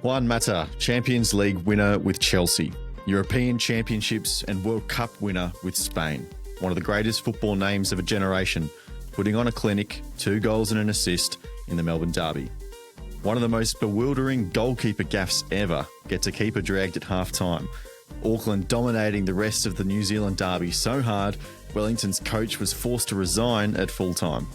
Juan Mata, Champions League winner with Chelsea, European Championships and World Cup winner with Spain. One of the greatest football names of a generation, putting on a clinic, 2 goals and an assist in the Melbourne Derby. One of the most bewildering goalkeeper gaffes ever, gets a keeper dragged at half-time. Auckland dominating the rest of the New Zealand Derby so hard, Wellington's coach was forced to resign at full-time.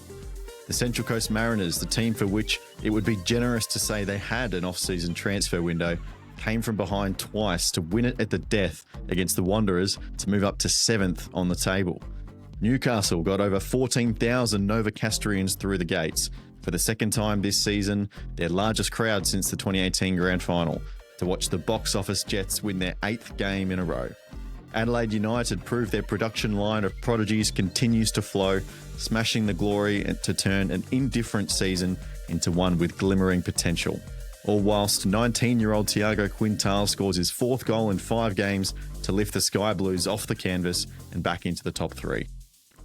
The Central Coast Mariners, the team for which it would be generous to say they had an off-season transfer window, came from behind twice to win it at the death against the Wanderers to move up to 7th on the table. Newcastle got over 14,000 Novocastrians through the gates for the second time this season, their largest crowd since the 2018 Grand Final, to watch the box office Jets win their 8th game in a row. Adelaide United proved their production line of prodigies continues to flow, smashing the Glory to turn an indifferent season into one with glimmering potential. All whilst 19-year-old Tiago Quintal scores his 4th goal in 5 games to lift the Sky Blues off the canvas and back into the top 3.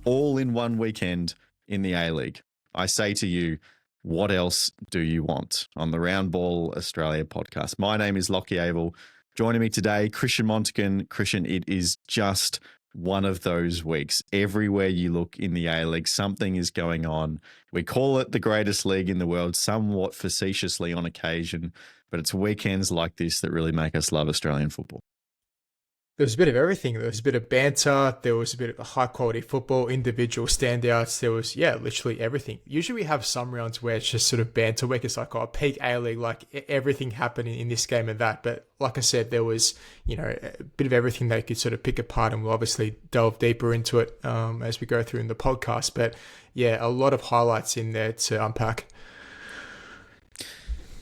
All in one weekend in the A-League. I say to you, what else do you want? On the Round Ball Australia podcast. My name is Lachie Avil. Joining me today, Christian Montegan. Christian, it is just one of those weeks. Everywhere you look in the A-League, something is going on. We call it the greatest league in the world, somewhat facetiously on occasion, but it's weekends like this that really make us love Australian football. There was a bit of everything. There was a bit of banter. There was a bit of high-quality football, individual standouts. There was, literally everything. Usually we have some rounds where it's just sort of banter week. It's like, peak A-League, like everything happening in this game and that. But like I said, there was, a bit of everything that you could sort of pick apart, and we'll obviously delve deeper into it as we go through in the podcast. But yeah, a lot of highlights in there to unpack.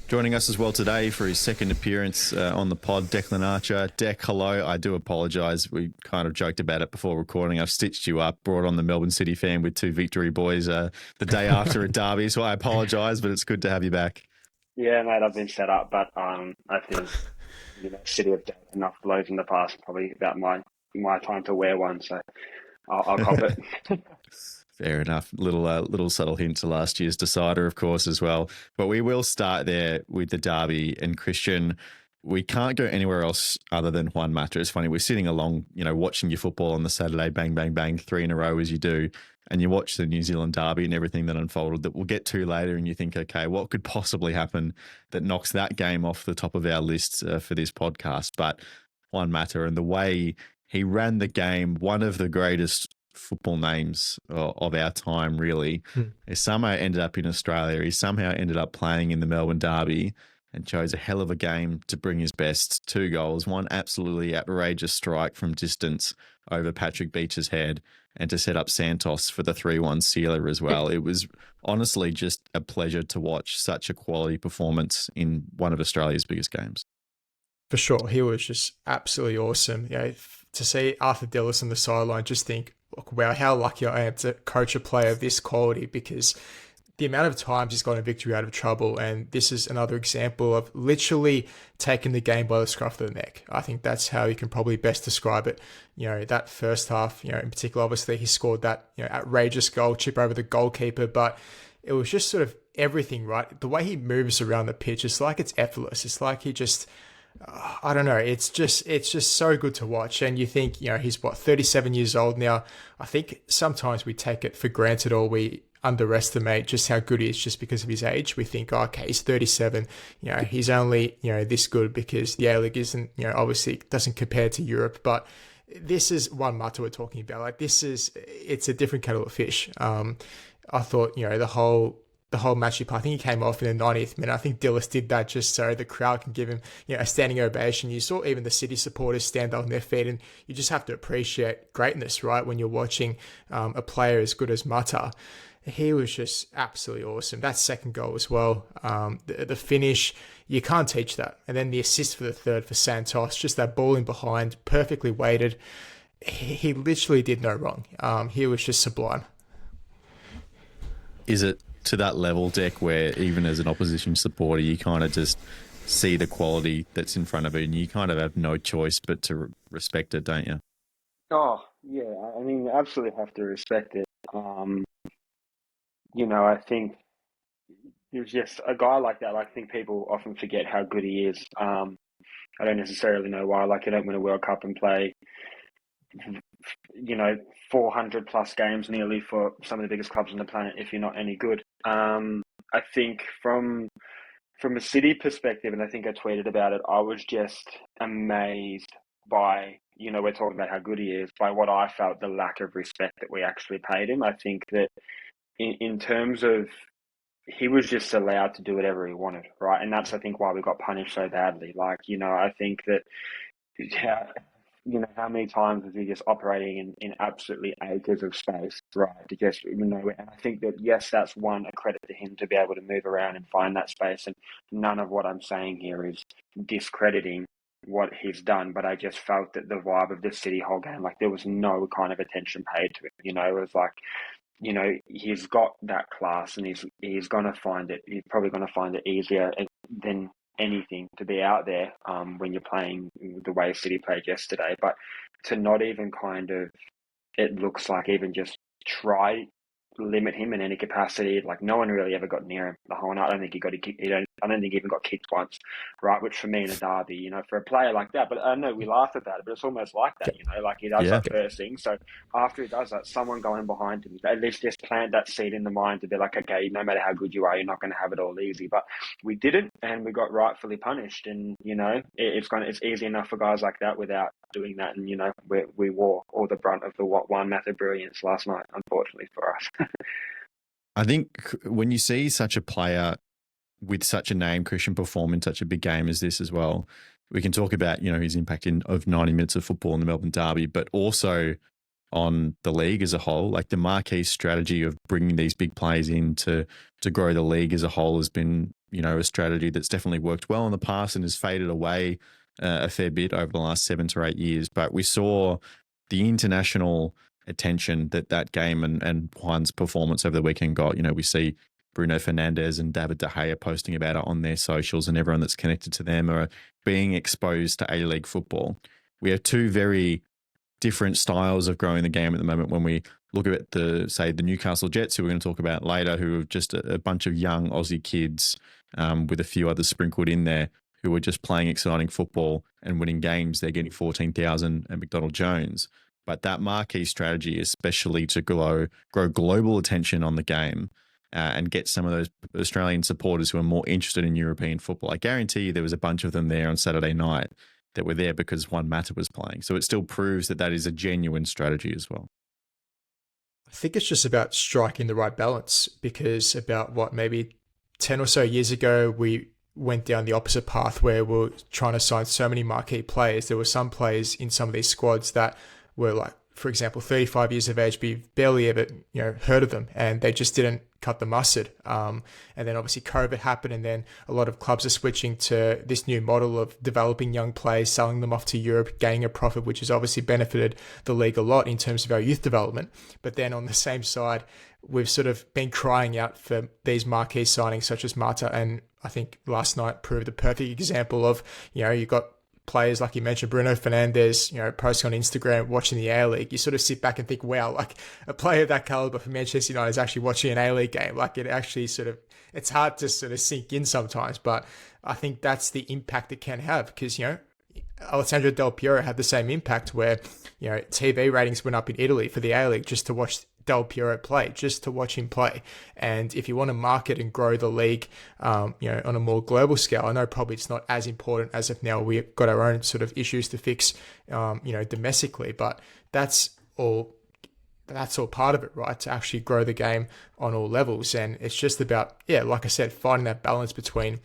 Joining us as well today for his second appearance on the pod, Declan Archer. Dec, hello. I do apologise. We kind of joked about it before recording. I've stitched you up, brought on the Melbourne City fan with 2 victory boys the day after a derby, so I apologise, but it's good to have you back. Yeah, mate, I've been set up, but I think City have done enough blows in the past, probably about my time to wear one, so I'll cop it. Fair enough. Little subtle hint to last year's decider, of course, as well. But we will start there with the derby. And Christian, we can't go anywhere else other than Juan Mata. It's funny, we're sitting along, watching your football on the Saturday, bang, bang, bang, 3 in a row as you do. And you watch the New Zealand derby and everything that unfolded that we'll get to later. And you think, okay, what could possibly happen that knocks that game off the top of our list for this podcast? But Juan Mata and the way he ran the game, one of the greatest football names of our time, really. He somehow ended up in Australia. He somehow ended up playing in the Melbourne Derby and chose a hell of a game to bring his best. 2 goals, one absolutely outrageous strike from distance over Patrick Beach's head, and to set up Santos for the 3-1 sealer as well. It was honestly just a pleasure to watch such a quality performance in one of Australia's biggest games. For sure. He was just absolutely awesome. To see Arthur Dillis on the sideline, just think, look, wow, how lucky I am to coach a player of this quality, because the amount of times he's gotten a victory out of trouble, and this is another example of literally taking the game by the scruff of the neck. I think that's how you can probably best describe it. That first half, in particular, obviously he scored that, outrageous goal, chip over the goalkeeper, but it was just sort of everything, right? The way he moves around the pitch, it's like it's effortless. It's like he just... I don't know. It's just so good to watch. And you think, he's 37 years old now. I think sometimes we take it for granted, or we underestimate just how good he is just because of his age. We think, okay, he's 37. He's only, this good because the A-League isn't, obviously doesn't compare to Europe. But this is Juan Mata we're talking about. Like it's a different kettle of fish. I thought, the whole match I think he came off in the 90th minute. I think Dillis did that just so the crowd can give him, a standing ovation. You saw even the City supporters stand up on their feet, and you just have to appreciate greatness, right? When you're watching a player as good as Mata. He was just absolutely awesome. That second goal as well. The finish, you can't teach that. And then the assist for the third for Santos, just that ball in behind, perfectly weighted. He literally did no wrong. He was just sublime. Is it to that level, Dec, where even as an opposition supporter, you kind of just see the quality that's in front of you and you kind of have no choice but to respect it, don't you? Oh, yeah. I mean, you absolutely have to respect it. I think He was just a guy like that. Like, I think people often forget how good he is. I don't necessarily know why. Like, you don't win a World Cup and play, 400 plus games nearly for some of the biggest clubs on the planet if you're not any good. I think from a City perspective, and I think I tweeted about it, I was just amazed by, we're talking about how good he is, by what I felt the lack of respect that we actually paid him. I think that in terms of, he was just allowed to do whatever he wanted, right? And that's, I think, why we got punished so badly. Like, I think that, how many times was he just operating in absolutely acres of space, right? To just, and I think that, yes, that's one, a credit to him to be able to move around and find that space. And none of what I'm saying here is discrediting what he's done, but I just felt that the vibe of the City whole game, like, there was no kind of attention paid to it. It was like, he's got that class, and he's going to find it. He's probably going to find it easier than anything to be out there when you're playing the way City played yesterday. But to not even kind of, it looks like, even just try limit him in any capacity. Like, no one really ever got near him the whole night. I don't think he got a kick. I don't think he even got kicked once, right? Which for me in a derby, for a player like that, but I know we laughed at that, but it's almost like that, like he does that first thing. So after he does that, someone going behind him, at least just plant that seed in the mind to be like, okay, no matter how good you are, you're not going to have it all easy. But we didn't, and we got rightfully punished. And it's easy enough for guys like that without doing that. And we wore all the brunt of the one method brilliance last night, unfortunately for us. I think when you see such a player with such a name, Christian, perform in such a big game as this as well, we can talk about, his impact of 90 minutes of football in the Melbourne Derby, but also on the league as a whole. Like, the marquee strategy of bringing these big players in to grow the league as a whole has been, a strategy that's definitely worked well in the past and has faded away a fair bit over the last 7 to 8 years. But we saw the international attention that game and Juan's performance over the weekend got. We see Bruno Fernandes and David De Gea posting about it on their socials, and everyone that's connected to them are being exposed to A-League football. We have two very different styles of growing the game at the moment. When we look at the Newcastle Jets, who we're going to talk about later, who are just a bunch of young Aussie kids with a few others sprinkled in there, who are just playing exciting football and winning games. They're getting 14,000 at McDonald Jones. But that marquee strategy, especially to grow global attention on the game and get some of those Australian supporters who are more interested in European football. I guarantee you there was a bunch of them there on Saturday night that were there because Juan Mata was playing. So it still proves that is a genuine strategy as well. I think it's just about striking the right balance, because about maybe 10 or so years ago, we went down the opposite path where we're trying to sign so many marquee players. There were some players in some of these squads that were, like, for example, 35 years of age, but you've barely ever heard of them, and they just didn't cut the mustard. And then obviously COVID happened, and then a lot of clubs are switching to this new model of developing young players, selling them off to Europe, gaining a profit, which has obviously benefited the league a lot in terms of our youth development. But then on the same side, we've sort of been crying out for these marquee signings such as Mata, and I think last night proved a perfect example of, you got players like you mentioned, Bruno Fernandes, posting on Instagram, watching the A-League. You sort of sit back and think, wow, like, a player of that caliber for Manchester United is actually watching an A-League game. Like, it actually it's hard to sort of sink in sometimes, but I think that's the impact it can have, because, Alessandro Del Piero had the same impact where, TV ratings went up in Italy for the A-League just to watch Del Piero play, just to watch him play. And if you want to market and grow the league, on a more global scale, I know probably it's not as important as if now we've got our own sort of issues to fix, domestically, but that's all part of it, right? To actually grow the game on all levels. And it's just about, like I said, finding that balance between,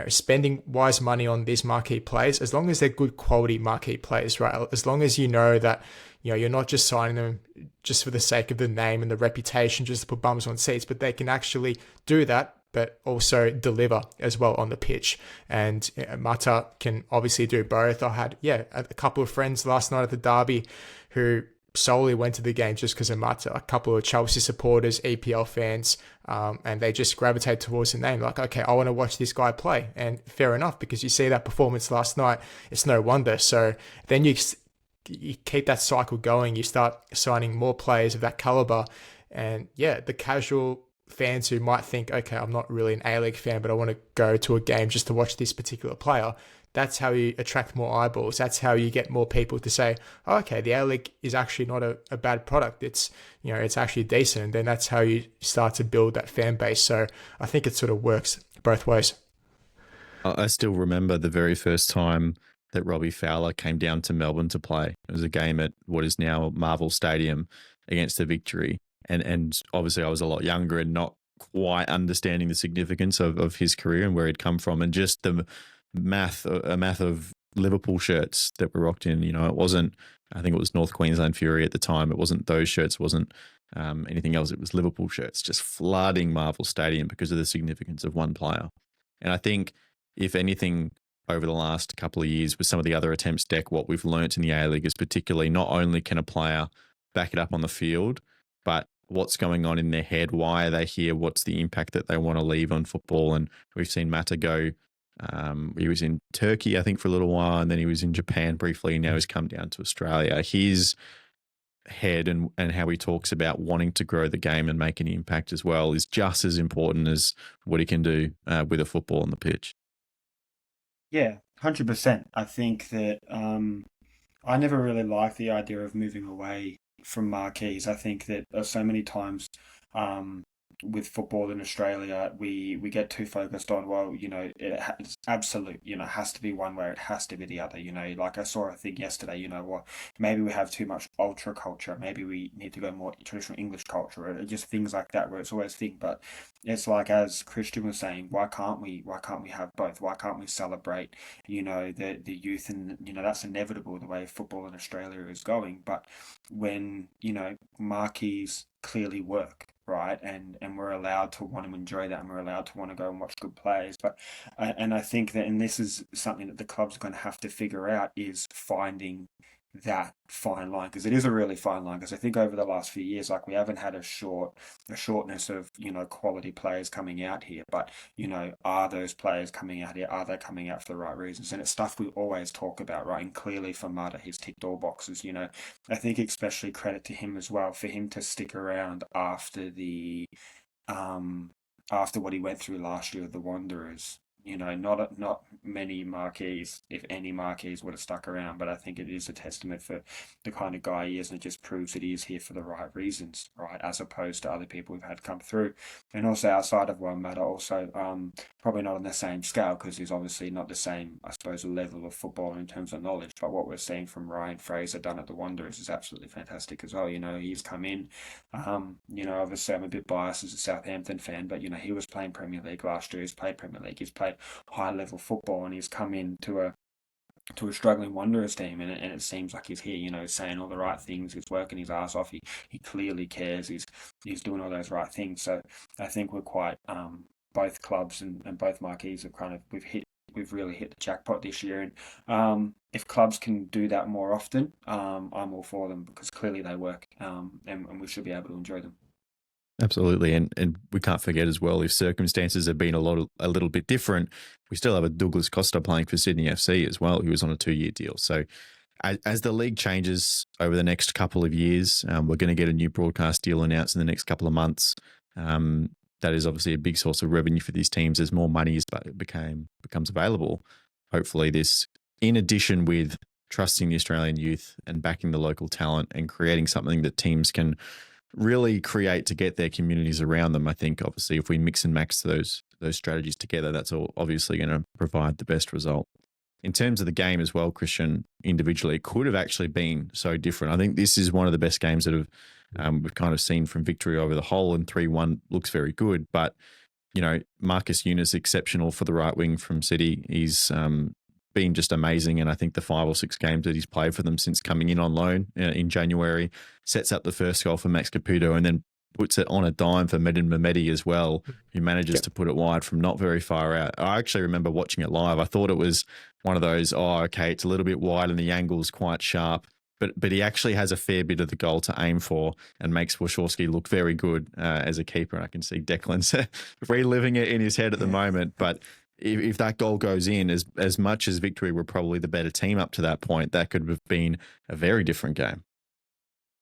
spending wise money on these marquee players, as long as they're good quality marquee players, right? As long as you know that, you're not just signing them just for the sake of the name and the reputation, just to put bums on seats, but they can actually do that, but also deliver as well on the pitch. And Mata can obviously do both. I had, a couple of friends last night at the Derby who solely went to the game just because of Mata. A couple of Chelsea supporters, EPL fans, and they just gravitate towards the name. Like, okay, I want to watch this guy play. And fair enough, because you see that performance last night, it's no wonder. So then you keep that cycle going. You start signing more players of that caliber. And the casual fans who might think, okay, I'm not really an A-League fan, but I want to go to a game just to watch this particular player. That's how you attract more eyeballs. That's how you get more people to say, oh, okay, the A-League is actually not a bad product. It's, it's actually decent. And then that's how you start to build that fan base. So I think it sort of works both ways. I still remember the very first time that Robbie Fowler came down to Melbourne to play. It was a game at what is now Marvel Stadium against the Victory. And obviously I was a lot younger and not quite understanding the significance of his career and where he'd come from, and just the math of Liverpool shirts that were rocked in. It wasn't, I think it was North Queensland Fury at the time. It wasn't those shirts, it wasn't anything else. It was Liverpool shirts just flooding Marvel Stadium because of the significance of one player. And I think, if anything, over the last couple of years with some of the other attempts, Deck, what we've learnt in the A-League is particularly not only can a player back it up on the field, but what's going on in their head, why are they here, what's the impact that they want to leave on football. And we've seen Mata go, he was in Turkey, I think, for a little while, and then he was in Japan briefly, and now he's come down to Australia. His head and how he talks about wanting to grow the game and make an impact as well is just as important as what he can do with a football on the pitch. Yeah, 100%. I think that I never really liked the idea of moving away from marquees. I think that so many times with football in Australia, we get too focused on, well, it's absolute, has to be one way, it has to be the other. Like I saw a thing yesterday, maybe we have too much ultra culture, maybe we need to go more traditional English culture, or just things like that, where it's always thing. But it's like, as Christian was saying, why can't we have both? Why can't we celebrate, the youth? And, that's inevitable the way football in Australia is going. But when, marquees clearly work, right, and we're allowed to want to enjoy that, and we're allowed to want to go and watch good plays. But and I think that, and this is something that the club's going to have to figure out, is finding that fine line, because it is a really fine line. Because I think over the last few years, like, we haven't had a shortness of quality players coming out here, but are those players coming out here, are they coming out for the right reasons? And it's stuff we always talk about, right? And clearly for Mata, he's ticked all boxes. I think especially credit to him as well, for him to stick around after after what he went through last year with the Wanderers. Not many marquees, if any marquees, would have stuck around, but I think it is a testament for the kind of guy he is, and it just proves that he is here for the right reasons, right, as opposed to other people we've had come through. And also outside of One Matter, also probably not on the same scale, because he's obviously not the same, I suppose, level of football in terms of knowledge, but what we're seeing from Ryan Fraser done at the Wanderers is absolutely fantastic as well. He's come in, obviously I'm a bit biased as a Southampton fan, but he was playing Premier League last year, he's played Premier League, he's played high level football, and he's come into a struggling Wanderers team, and it seems like he's here, saying all the right things, he's working his ass off, he clearly cares, he's doing all those right things. So I think we're quite both clubs and both marquees have we've really hit the jackpot this year. And if clubs can do that more often, I'm all for them, because clearly they work, and we should be able to enjoy them. Absolutely, and we can't forget as well, if circumstances have been a little bit different, we still have a Douglas Costa playing for Sydney FC as well, who was on a 2-year deal. So as the league changes over the next couple of years, we're going to get a new broadcast deal announced in the next couple of months. That is obviously a big source of revenue for these teams as more money becomes available. Hopefully this, in addition with trusting the Australian youth and backing the local talent and creating something that teams can really create to get their communities around them. I think obviously if we mix and match those strategies together, that's all obviously going to provide the best result. In terms of the game as well, Christian, individually, it could have actually been so different. I think this is one of the best games that we've kind of seen from Victory over the whole, and 3-1 looks very good. But, Marcus Eunice, exceptional for the right wing from City. He's been just amazing. And I think the 5 or 6 games that he's played for them since coming in on loan in January, sets up the first goal for Max Caputo, and then puts it on a dime for Medin Mehmedi as well, who manages to put it wide from not very far out. I actually remember watching it live. I thought it was one of those, it's a little bit wide and the angle's quite sharp. But he actually has a fair bit of the goal to aim for and makes Wachowski look very good as a keeper. And I can see Declan's reliving it in his head at the moment. But if that goal goes in, as much as Victory were probably the better team up to that point, that could have been a very different game.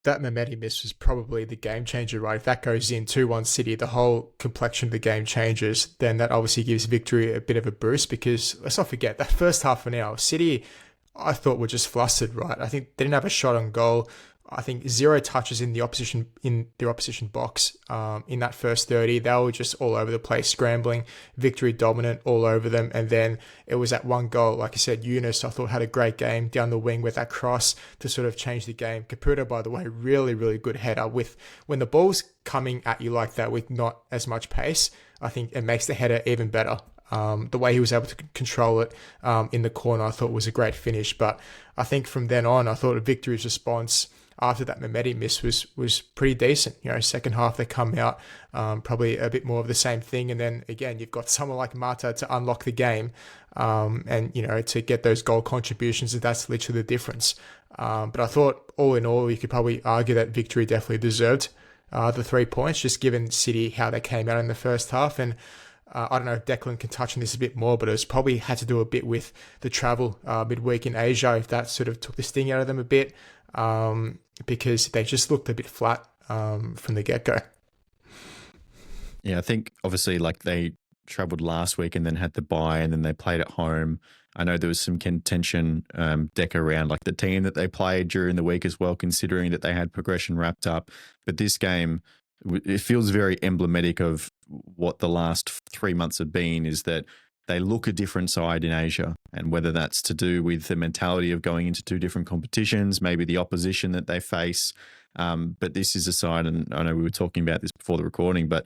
that Mehmeti miss was probably the game changer, right? If that goes in 2-1 City, the whole complexion of the game changes. Then that obviously gives victory a bit of a boost, because let's not forget that first half an hour, City, I thought, were just flustered, right? I think they didn't have a shot on goal. I think 0 touches in their opposition box in that first 30. They were just all over the place, scrambling, victory dominant all over them. And then it was that one goal, like I said, Yunus, I thought, had a great game down the wing with that cross to sort of change the game. Caputo, by the way, really, really good header. With when the ball's coming at you like that with not as much pace, I think it makes the header even better. The way he was able to control it in the corner, I thought was a great finish. But I think from then on, I thought Victory's response after that Mehmeti miss was pretty decent. Second half they come out, probably a bit more of the same thing. And then again, you've got someone like Mata to unlock the game, and to get those goal contributions, and that's literally the difference. But I thought all in all, you could probably argue that Victory definitely deserved the 3 points, just given City how they came out in the first half. And I don't know if Declan can touch on this a bit more, but it's probably had to do a bit with the travel midweek in Asia, if that sort of took the sting out of them a bit, because they just looked a bit flat from the get-go. Yeah, I think obviously like they travelled last week and then had the bye and then they played at home. I know there was some contention, Deck, around like the team that they played during the week as well, considering that they had progression wrapped up. But this game, it feels very emblematic of what the last 3 months have been, is that they look a different side in Asia, and whether that's to do with the mentality of going into 2 different competitions, maybe the opposition that they face. But this is a side, and I know we were talking about this before the recording, but,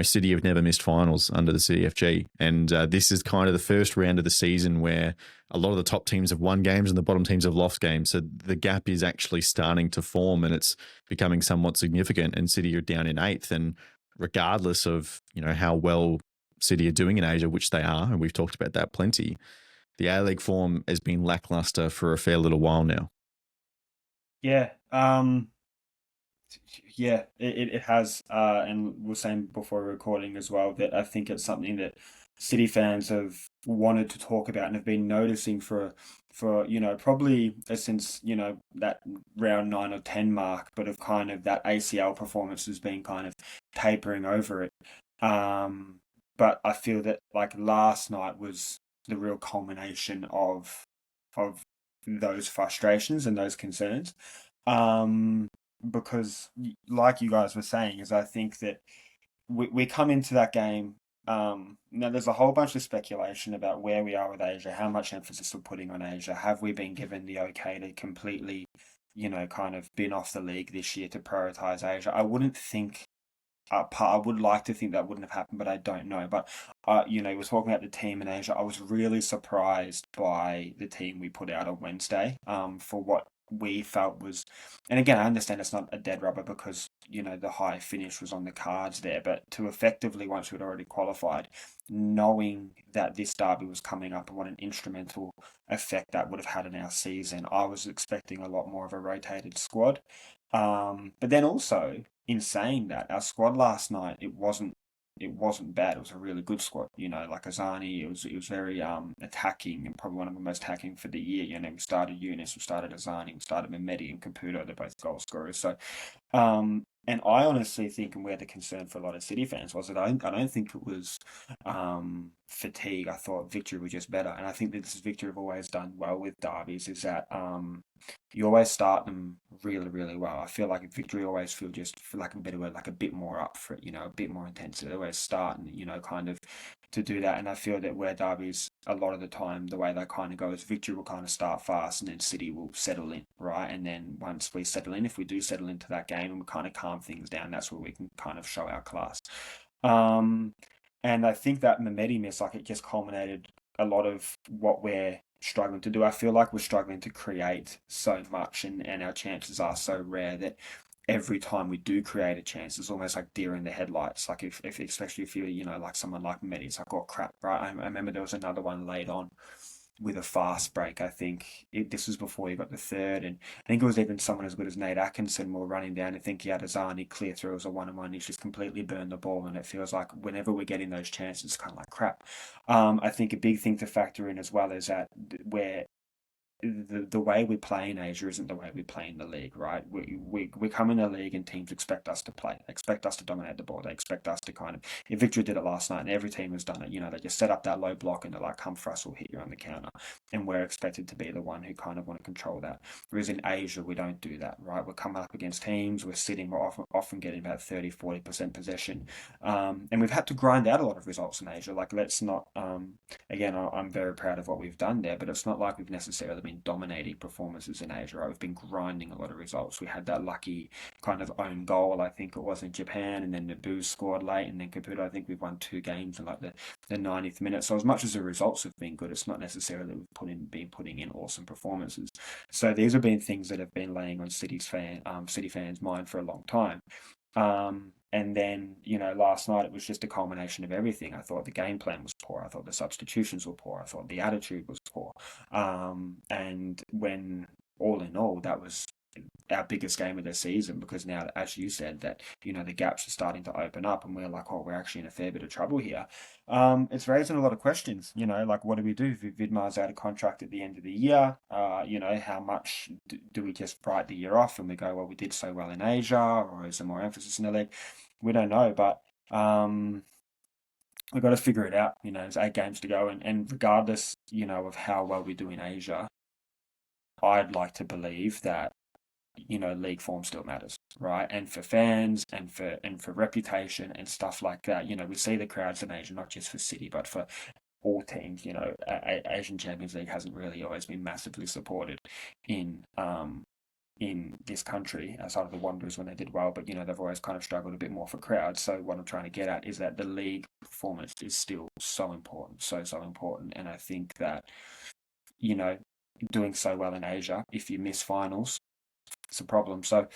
City have never missed finals under the CFG. And this is kind of the first round of the season where a lot of the top teams have won games and the bottom teams have lost games. So the gap is actually starting to form and it's becoming somewhat significant. And City are down in 8th. And regardless of, how well City are doing in Asia, which they are, and we've talked about that plenty, the A-League form has been lackluster for a fair little while now. Yeah. Yeah, it has. And we were saying before recording as well that I think it's something that City fans have wanted to talk about and have been noticing for probably since that round 9 or 10 mark, but of kind of that ACL performance has been kind of tapering over it. But I feel that like last night was the real culmination of those frustrations and those concerns. Because like you guys were saying, is I think that we come into that game. Now there's a whole bunch of speculation about where we are with Asia, how much emphasis we're putting on Asia. Have we been given the okay to completely, kind of bin off the league this year to prioritize Asia? I wouldn't think. I would like to think that wouldn't have happened, but I don't know. But we're talking about the team in Asia. I was really surprised by the team we put out on Wednesday. For what we felt was, and again, I understand it's not a dead rubber because the high finish was on the cards there, but to effectively, once we'd already qualified, knowing that this derby was coming up and what an instrumental effect that would have had in our season, I was expecting a lot more of a rotated squad. But then also, in saying that, our squad last night, it wasn't bad. It was a really good squad. Like Azani, it was very attacking and probably one of the most attacking for the year. We started Yunus, we started Azani, we started Mehmeti and Caputo. They're both goal scorers. So, and I honestly think, and where the concern for a lot of City fans was that I don't think it was fatigue. I thought Victory was just better, and I think that this Victory have always done well with derbies. Is that you always start them really, really well. I feel like Victory always feel, just for lack of a better word, like a bit more up for it, a bit more intensity. They always start and, kind of to do that. And I feel that where derbies, a lot of the time, the way they kind of go is Victory will kind of start fast and then City will settle in, right? And then once we settle in, if we do settle into that game and we kind of calm things down, that's where we can kind of show our class. And I think that Mehmeti miss, like it just culminated a lot of what we're struggling to do. I feel like we're struggling to create so much and our chances are so rare that every time we do create a chance, it's almost like deer in the headlights. Like if especially if you're, like someone like Mehmeti, it's like, oh crap, right? I remember there was another one late on with a fast break. I think this was before he got the third, and I think it was even someone as good as Nate Atkinson were running down. I think he had Azani clear through as a 1-on-1. He's just completely burned the ball, and it feels like whenever we're getting those chances, it's kind of like crap. I think a big thing to factor in as well is that where the way we play in Asia isn't the way we play in the league, right? We come in the league and teams expect us to play. They expect us to dominate the ball. They expect us to kind of, if Victory did it last night and every team has done it, you know, they just set up that low block and they're like, come for us, we'll hit you on the counter. And we're expected to be the one who kind of want to control that. Whereas in Asia, we don't do that, right? We're coming up against teams, we're sitting, we're often getting about 30-40% possession. And we've had to grind out a lot of results in Asia. Like, let's not, again, I'm very proud of what we've done there, but it's not like we've necessarily been dominating performances in Asia. Right? We've been grinding a lot of results. We had that lucky kind of own goal, I think it was in Japan, and then Naboo scored late, and then Caputo, I think we've won 2 games in like the 90th minute. So as much as the results have been good, it's not necessarily we've been putting in awesome performances. So these have been things that have been laying on City fans' mind for a long time. And then, you know, last night it was just a culmination of everything. I thought the game plan was poor. I thought the substitutions were poor. I thought the attitude was poor. And when all in all, that was our biggest game of the season, because now, as you said, that, you know, the gaps are starting to open up and we're like, oh, we're actually in a fair bit of trouble here. It's raising a lot of questions, you know, like, what do we do if Vidmar's out of contract at the end of the year? You know, how much do we just write the year off and we go, well, we did so well in Asia, or is there more emphasis in the league? We don't know, but we've got to figure it out. You know, there's 8 games to go, and regardless, you know, of how well we do in Asia, I'd like to believe that, you know, league form still matters, right? And for fans and for reputation and stuff like that, you know, we see the crowds in Asia, not just for City, but for all teams. You know, Asian Champions League hasn't really always been massively supported in this country, outside of the Wanderers when they did well, but, you know, they've always kind of struggled a bit more for crowds. So what I'm trying to get at is that the league performance is still so important, so important. And I think that, you know, doing so well in Asia, if you miss finals, it's a problem. So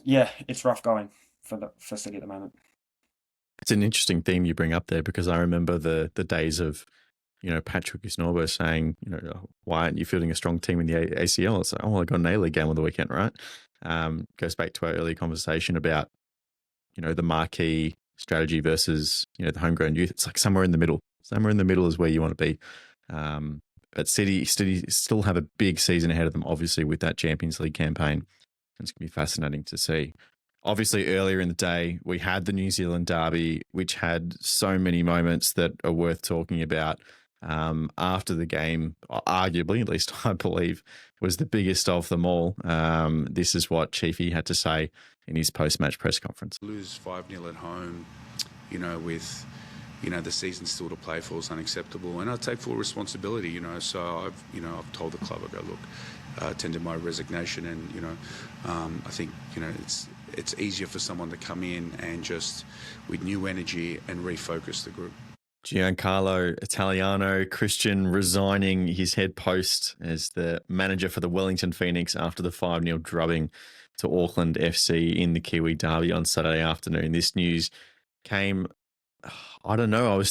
yeah, it's rough going for City at the moment. It's an interesting theme you bring up there, because I remember the days of, you know, Patrick Isnorbo saying, you know, why aren't you fielding a strong team in the ACL? It's like, oh, I got an A-League game on the weekend, right? Goes back to our earlier conversation about, you know, the marquee strategy versus, you know, the homegrown youth. It's like somewhere in the middle. Somewhere in the middle is where you want to be. But City still have a big season ahead of them, obviously, with that Champions League campaign. It's going to be fascinating to see. Obviously, earlier in the day, we had the New Zealand Derby, which had so many moments that are worth talking about. After the game, arguably, at least I believe, was the biggest of them all. This is what Chiefy had to say in his post-match press conference. Lose 5-0 at home, you know, with, you know, the season still to play for is unacceptable, and I take full responsibility, you know. So I've told the club, I go, look, tender my resignation, and, you know, I think, you know, it's easier for someone to come in and just with new energy and refocus the group. Giancarlo Italiano, Christian, resigning his head post as the manager for the Wellington Phoenix after the 5-0 drubbing to Auckland FC in the Kiwi Derby on Saturday afternoon. This news came, I don't know,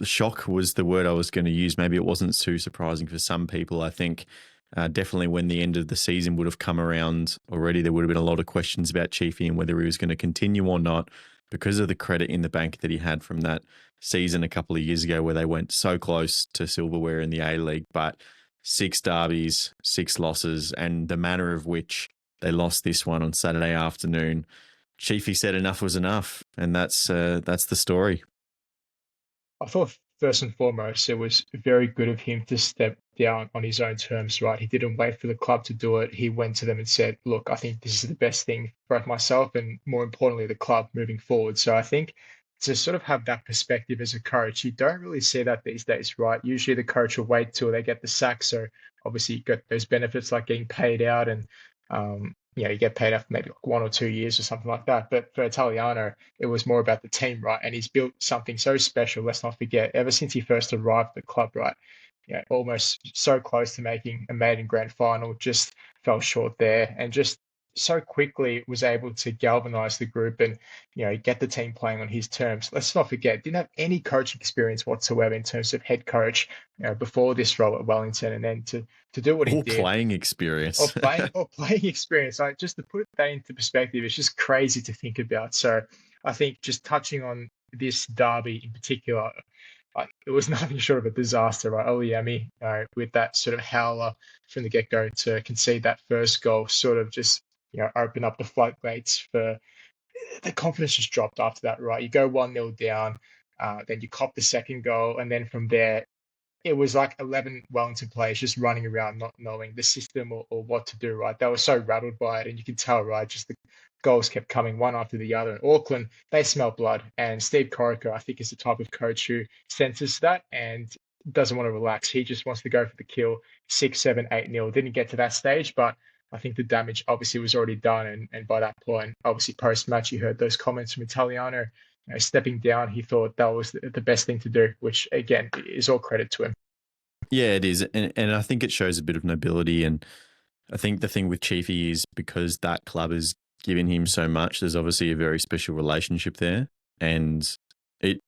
shock was the word I was going to use. Maybe it wasn't too surprising for some people. I think definitely when the end of the season would have come around already, there would have been a lot of questions about Chiefy and whether he was going to continue or not, because of the credit in the bank that he had from that season a couple of years ago where they went so close to silverware in the A-League, but 6 derbies, 6 losses, and the manner of which they lost this one on Saturday afternoon. Chiefy said enough was enough, and that's the story. I thought first and foremost, it was very good of him to step down on his own terms, right? He didn't wait for the club to do it. He went to them and said, look, I think this is the best thing for both myself and, more importantly, the club moving forward. So I think to sort of have that perspective as a coach, you don't really see that these days, right? Usually the coach will wait till they get the sack. So obviously you got those benefits like getting paid out and, you get paid out for maybe like 1 or 2 years or something like that. But for Italiano, it was more about the team, right? And he's built something so special. Let's not forget, ever since he first arrived at the club, right? Almost so close to making a maiden grand final, just fell short there, and just so quickly was able to galvanize the group and, get the team playing on his terms. Let's not forget, didn't have any coaching experience whatsoever in terms of head coach, before this role at Wellington, and then to do what he did. Playing experience. Or playing experience. Just to put that into perspective, it's just crazy to think about. So I think just touching on this derby in particular, like it was nothing short of a disaster, right? Oluwayemi, with that sort of howler from the get-go to concede that first goal, sort of just open up the floodgates for the confidence just dropped after that, right? You go 1-0 down, then you cop the second goal, and then from there it was like 11 Wellington players just running around, not knowing the system or what to do, right? They were so rattled by it, and you can tell, right? Just the goals kept coming one after the other. And Auckland, they smell blood. And Steve Corica, I think, is the type of coach who senses that and doesn't want to relax. He just wants to go for the kill, 6, 7, 8-0. Didn't get to that stage, but I think the damage obviously was already done. And by that point, obviously post-match, you heard those comments from Italiano. Stepping down, he thought that was the best thing to do, which again is all credit to him. Yeah, it is. And I think it shows a bit of nobility. And I think the thing with Chiefy is because that club has given him so much, there's obviously a very special relationship there. And it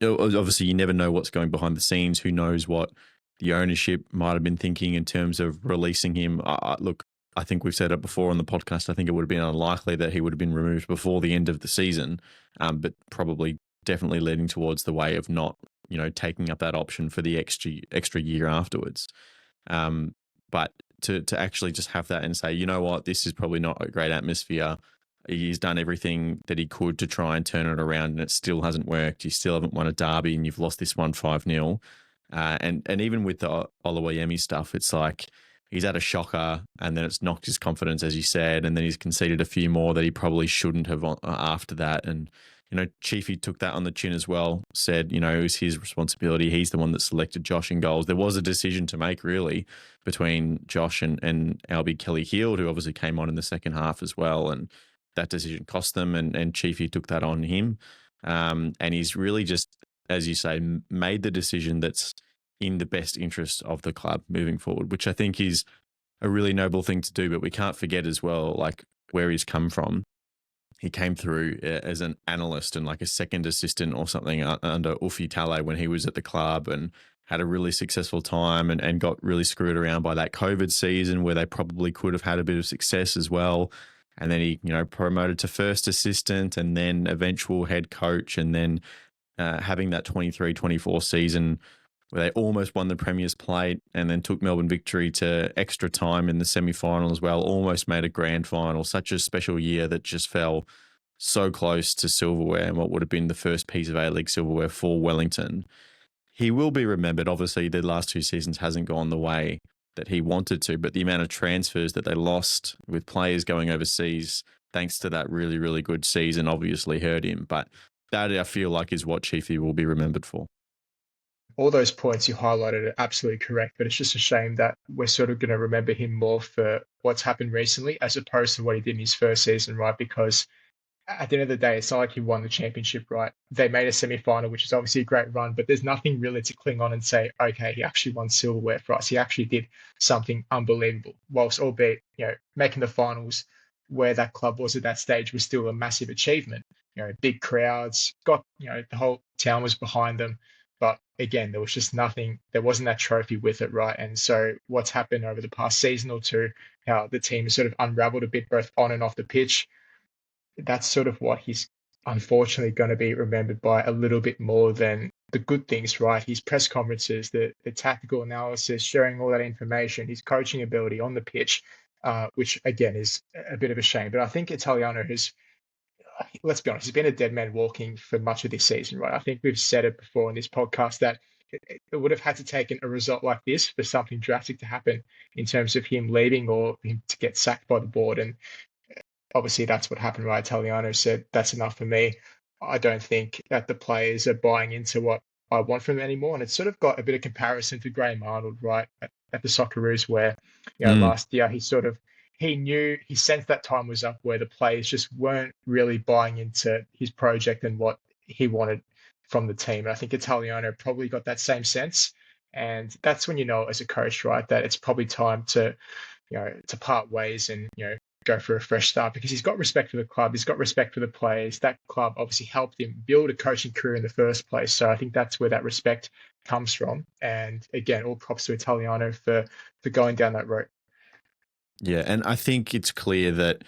obviously you never know what's going behind the scenes. Who knows what the ownership might have been thinking in terms of releasing him. Look, I think we've said it before on the podcast. I think it would have been unlikely that he would have been removed before the end of the season, but probably definitely leading towards the way of not, taking up that option for the extra year afterwards. But to actually just have that and say, you know what, this is probably not a great atmosphere. He's done everything that he could to try and turn it around, and it still hasn't worked. You still haven't won a derby, and you've lost this one 5-0. And even with the Oluwayemi stuff, it's like he's had a shocker, and then it's knocked his confidence, as you said, and then he's conceded a few more that he probably shouldn't have after that. And Chiefy took that on the chin as well, said, it was his responsibility. He's the one that selected Josh in goals. There was a decision to make, really, between Josh and Albie Kelly-Heald, who obviously came on in the second half as well, and that decision cost them, and Chiefy took that on him. And he's really just, as you say, made the decision that's in the best interest of the club moving forward, which I think is a really noble thing to do. But we can't forget as well, like, where he's come from. He came through as an analyst and like a second assistant or something under Ufi Tale when he was at the club, and had a really successful time and got really screwed around by that COVID season where they probably could have had a bit of success as well. And then he, promoted to first assistant and then eventual head coach, and then having that 23-24 season where they almost won the Premier's Plate and then took Melbourne Victory to extra time in the semi-final as well, almost made a grand final. Such a special year that just fell so close to silverware and what would have been the first piece of A-League silverware for Wellington. He will be remembered. Obviously, the last 2 seasons hasn't gone the way that he wanted to, but the amount of transfers that they lost with players going overseas, thanks to that really, really good season, obviously hurt him. But that, I feel like, is what Chiefy will be remembered for. All those points you highlighted are absolutely correct, but it's just a shame that we're sort of going to remember him more for what's happened recently as opposed to what he did in his first season, right? Because at the end of the day, it's not like he won the championship, right? They made a semi-final, which is obviously a great run, but there's nothing really to cling on and say, okay, he actually won silverware for us. He actually did something unbelievable, whilst albeit, making the finals where that club was at that stage was still a massive achievement. Big crowds, the whole town was behind them. But again, there was just nothing, there wasn't that trophy with it, right? And so what's happened over the past season or two, how the team has sort of unraveled a bit, both on and off the pitch, that's sort of what he's unfortunately going to be remembered by a little bit more than the good things, right? His press conferences, the tactical analysis, sharing all that information, his coaching ability on the pitch, which again is a bit of a shame. But I think Italiano has, let's be honest, he's been a dead man walking for much of this season, right? I think we've said it before in this podcast that it would have had to take a result like this for something drastic to happen in terms of him leaving or him to get sacked by the board. And obviously that's what happened, right? Italiano said, that's enough for me. I don't think that the players are buying into what I want from them anymore. And it's sort of got a bit of comparison to Graham Arnold, right? At the Socceroos where, last year he sensed that time was up where the players just weren't really buying into his project and what he wanted from the team. And I think Italiano probably got that same sense. And that's when as a coach, right, that it's probably time to, to part ways and, go for a fresh start, because he's got respect for the club. He's got respect for the players. That club obviously helped him build a coaching career in the first place. So I think that's where that respect comes from. And again, all props to Italiano for going down that road. Yeah, and I think it's clear that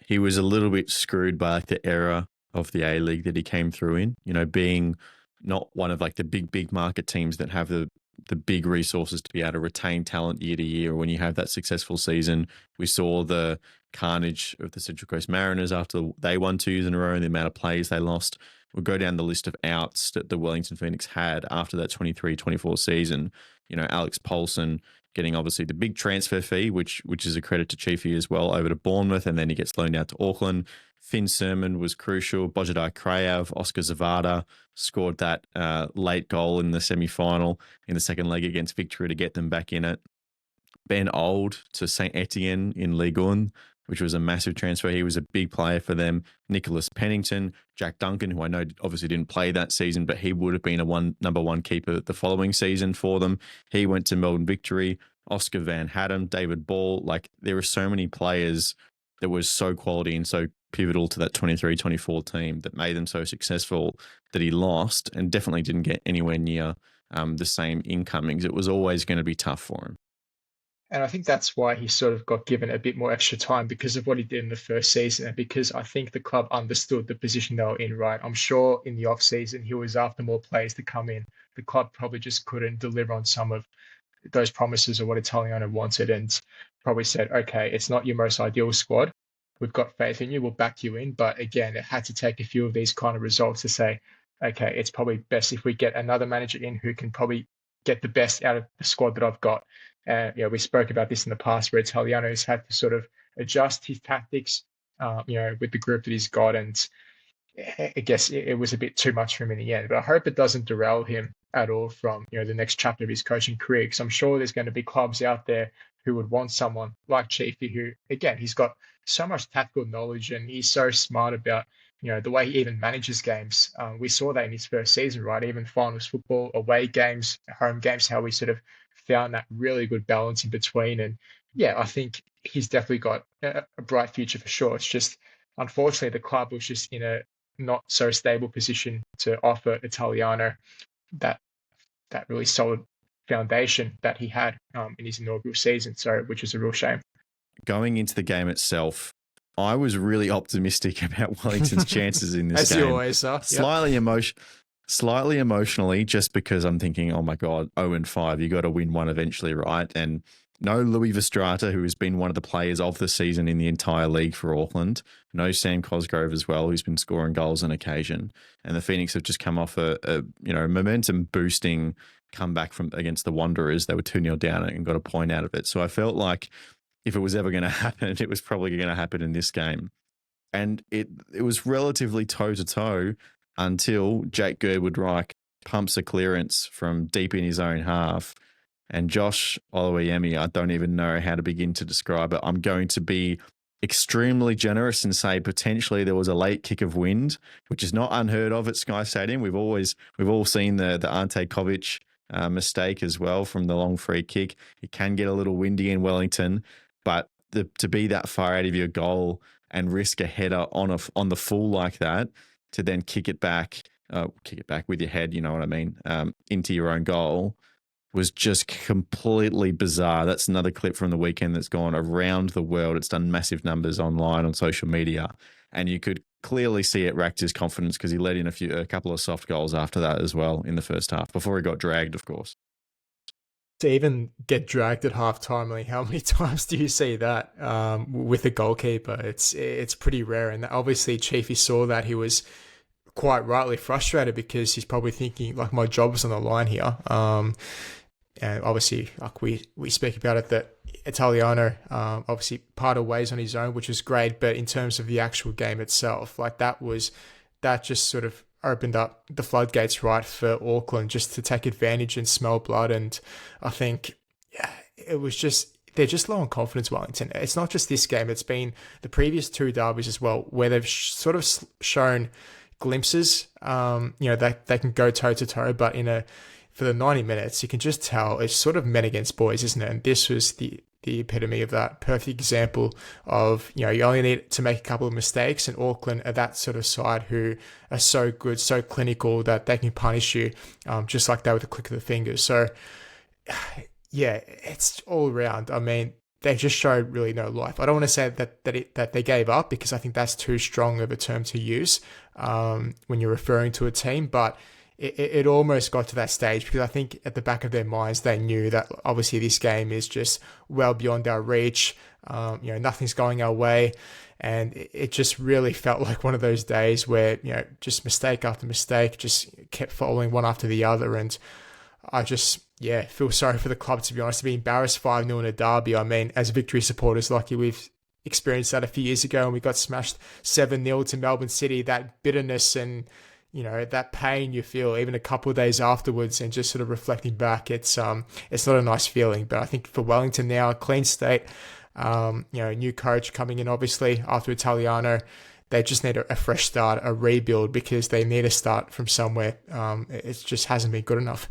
he was a little bit screwed by the era of the A-League that he came through in, being not one of like the big market teams that have the big resources to be able to retain talent year to year. When you have that successful season, we saw the carnage of the Central Coast Mariners after they won 2 years in a row and the amount of players they lost. We'll go down the list of outs that the Wellington Phoenix had after that 23-24 season. You know, Alex Paulson getting obviously the big transfer fee, which is a credit to Chiefy as well, over to Bournemouth, and then he gets loaned out to Auckland. Finn Sermon was crucial. Bojidar Krajav, Oscar Zavada scored that late goal in the semi-final in the second leg against Victoria to get them back in it. Ben Old to St. Etienne in Ligue 1, which was a massive transfer. He was a big player for them. Nicholas Pennington, Jack Duncan, who I know obviously didn't play that season, but he would have been a number one keeper the following season for them. He went to Melbourne Victory. Oscar Van Hatten, David Ball. Like, there were so many players that was so quality and so pivotal to that 23-24 team that made them so successful that he lost and definitely didn't get anywhere near the same incomings. It was always going to be tough for him. And I think that's why he sort of got given a bit more extra time, because of what he did in the first season, and because I think the club understood the position they were in, right? I'm sure in the off-season he was after more players to come in. The club probably just couldn't deliver on some of those promises of what Italiano wanted, and probably said, okay, it's not your most ideal squad. We've got faith in you. We'll back you in. But again, it had to take a few of these kind of results to say, okay, it's probably best if we get another manager in who can probably get the best out of the squad that I've got. We spoke about this in the past where Italiano has had to sort of adjust his tactics, with the group that he's got. And I guess it was a bit too much for him in the end. But I hope it doesn't derail him at all from, the next chapter of his coaching career, because I'm sure there's going to be clubs out there who would want someone like Chiefy, who, again, he's got so much tactical knowledge and he's so smart about, the way he even manages games. We saw that in his first season, right? Even finals football, away games, home games, how we sort of found that really good balance in between. And yeah, I think he's definitely got a bright future for sure. It's just, unfortunately, the club was just in a not so stable position to offer Italiano that really solid foundation that he had in his inaugural season. So, which is a real shame. Going into the game itself, I was really optimistic about Wellington's chances in this game. As you always are. Slightly emotionally, just because I'm thinking, oh my God, 0-5, you got to win one eventually, right? And no Louis Verstraete, who has been one of the players of the season in the entire league for Auckland. No Sam Cosgrove as well, who's been scoring goals on occasion. And the Phoenix have just come off a momentum boosting comeback from against the Wanderers. They were 2-0 down and got a point out of it. So I felt like if it was ever going to happen, it was probably going to happen in this game. And it was relatively toe-to-toe until Jake Girdwood-Reich pumps a clearance from deep in his own half. And Josh Oluwayemi, I don't even know how to begin to describe it. I'm going to be extremely generous and say potentially there was a late kick of wind, which is not unheard of at Sky Stadium. We've all seen the Ante Kovic mistake as well from the long free kick. It can get a little windy in Wellington, but to be that far out of your goal and risk a header on the full like that, to then kick it back with your head, you know what I mean, into your own goal, was just completely bizarre. That's another clip from the weekend that's gone around the world. It's done massive numbers online on social media, and you could clearly see it racked his confidence because he let in a couple of soft goals after that as well in the first half, before he got dragged, of course. To even get dragged at halftime, like how many times do you see that with a goalkeeper? It's pretty rare, and obviously Chiefy saw that. He was quite rightly frustrated because he's probably thinking, like, my job's on the line here. And obviously, like we speak about it, that Italiano obviously parted ways on his own, which is great. But in terms of the actual game itself, like that just sort of opened up the floodgates, right, for Auckland just to take advantage and smell blood. And I think, it was just, they're just low on confidence, Wellington. It's not just this game. It's been the previous two derbies as well, where they've sort of shown glimpses, that they can go toe to toe, but for the 90 minutes, you can just tell it's sort of men against boys, isn't it? And this was the epitome of that. Perfect example of, you only need to make a couple of mistakes, and Auckland are that sort of side who are so good, so clinical that they can punish you just like that with a click of the fingers. So, yeah, it's all around. I mean, they just showed really no life. I don't want to say that they gave up, because I think that's too strong of a term to use when you're referring to a team, but it almost got to that stage, because I think at the back of their minds they knew that obviously this game is just well beyond our reach. Nothing's going our way, and it just really felt like one of those days where just mistake after mistake just kept following one after the other, and I just feel sorry for the club, to be honest, to be embarrassed 5-0 in a derby. I mean, as Victory supporters, lucky we've experienced that a few years ago, and we got smashed 7-0 to Melbourne City. That bitterness and that pain you feel even a couple of days afterwards, and just sort of reflecting back, it's not a nice feeling. But I think for Wellington now, a clean state, new coach coming in obviously after Italiano, they just need a fresh start, a rebuild, because they need to start from somewhere. It just hasn't been good enough.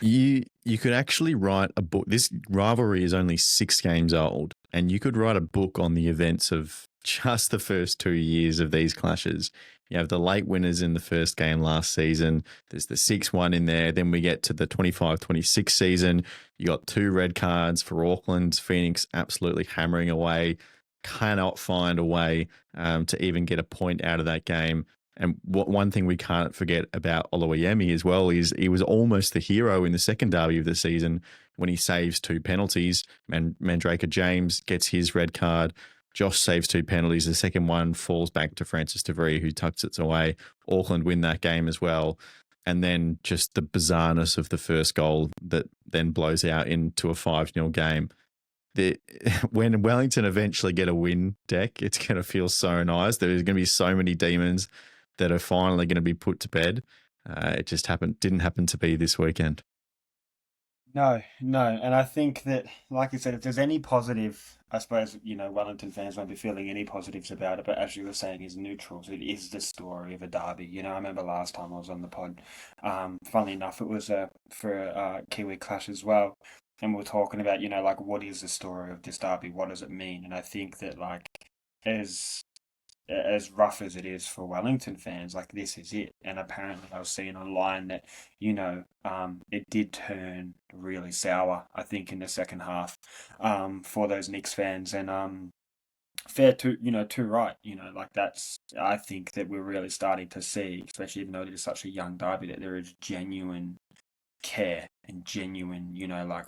You could actually write a book. This rivalry is only 6 games old, and you could write a book on the events of just the first 2 years of these clashes. You have the late winners in the first game last season. There's the 6-1 in there. Then we get to the 25-26 season. You got 2 red cards for Auckland. Phoenix absolutely hammering away. Cannot find a way to even get a point out of that game. And one thing we can't forget about Oluwayemi as well is he was almost the hero in the second derby of the season when he saves 2 penalties. Mandrake James gets his red card. Josh saves 2 penalties. The second one falls back to Francis DeVries, who tucks it away. Auckland win that game as well. And then just the bizarreness of the first goal that then blows out into a 5-0 game. When Wellington eventually get a win, Deck, it's going to feel so nice. There's going to be so many demons that are finally going to be put to bed. It just didn't happen to be this weekend. No. And I think that, like you said, if there's any positive, I suppose, Wellington fans won't be feeling any positives about it, but as you were saying, is neutrals. It is the story of a derby. I remember last time I was on the pod, funnily enough, it was for a Kiwi clash as well. And we were talking about, what is the story of this derby? What does it mean? And I think that, as rough as it is for Wellington fans, this is it. And apparently I was seeing online that, it did turn really sour, I think, in the second half for those Knicks fans. And fair to right, that's, I think that we're really starting to see, especially even though it is such a young derby, that there is genuine care and genuine,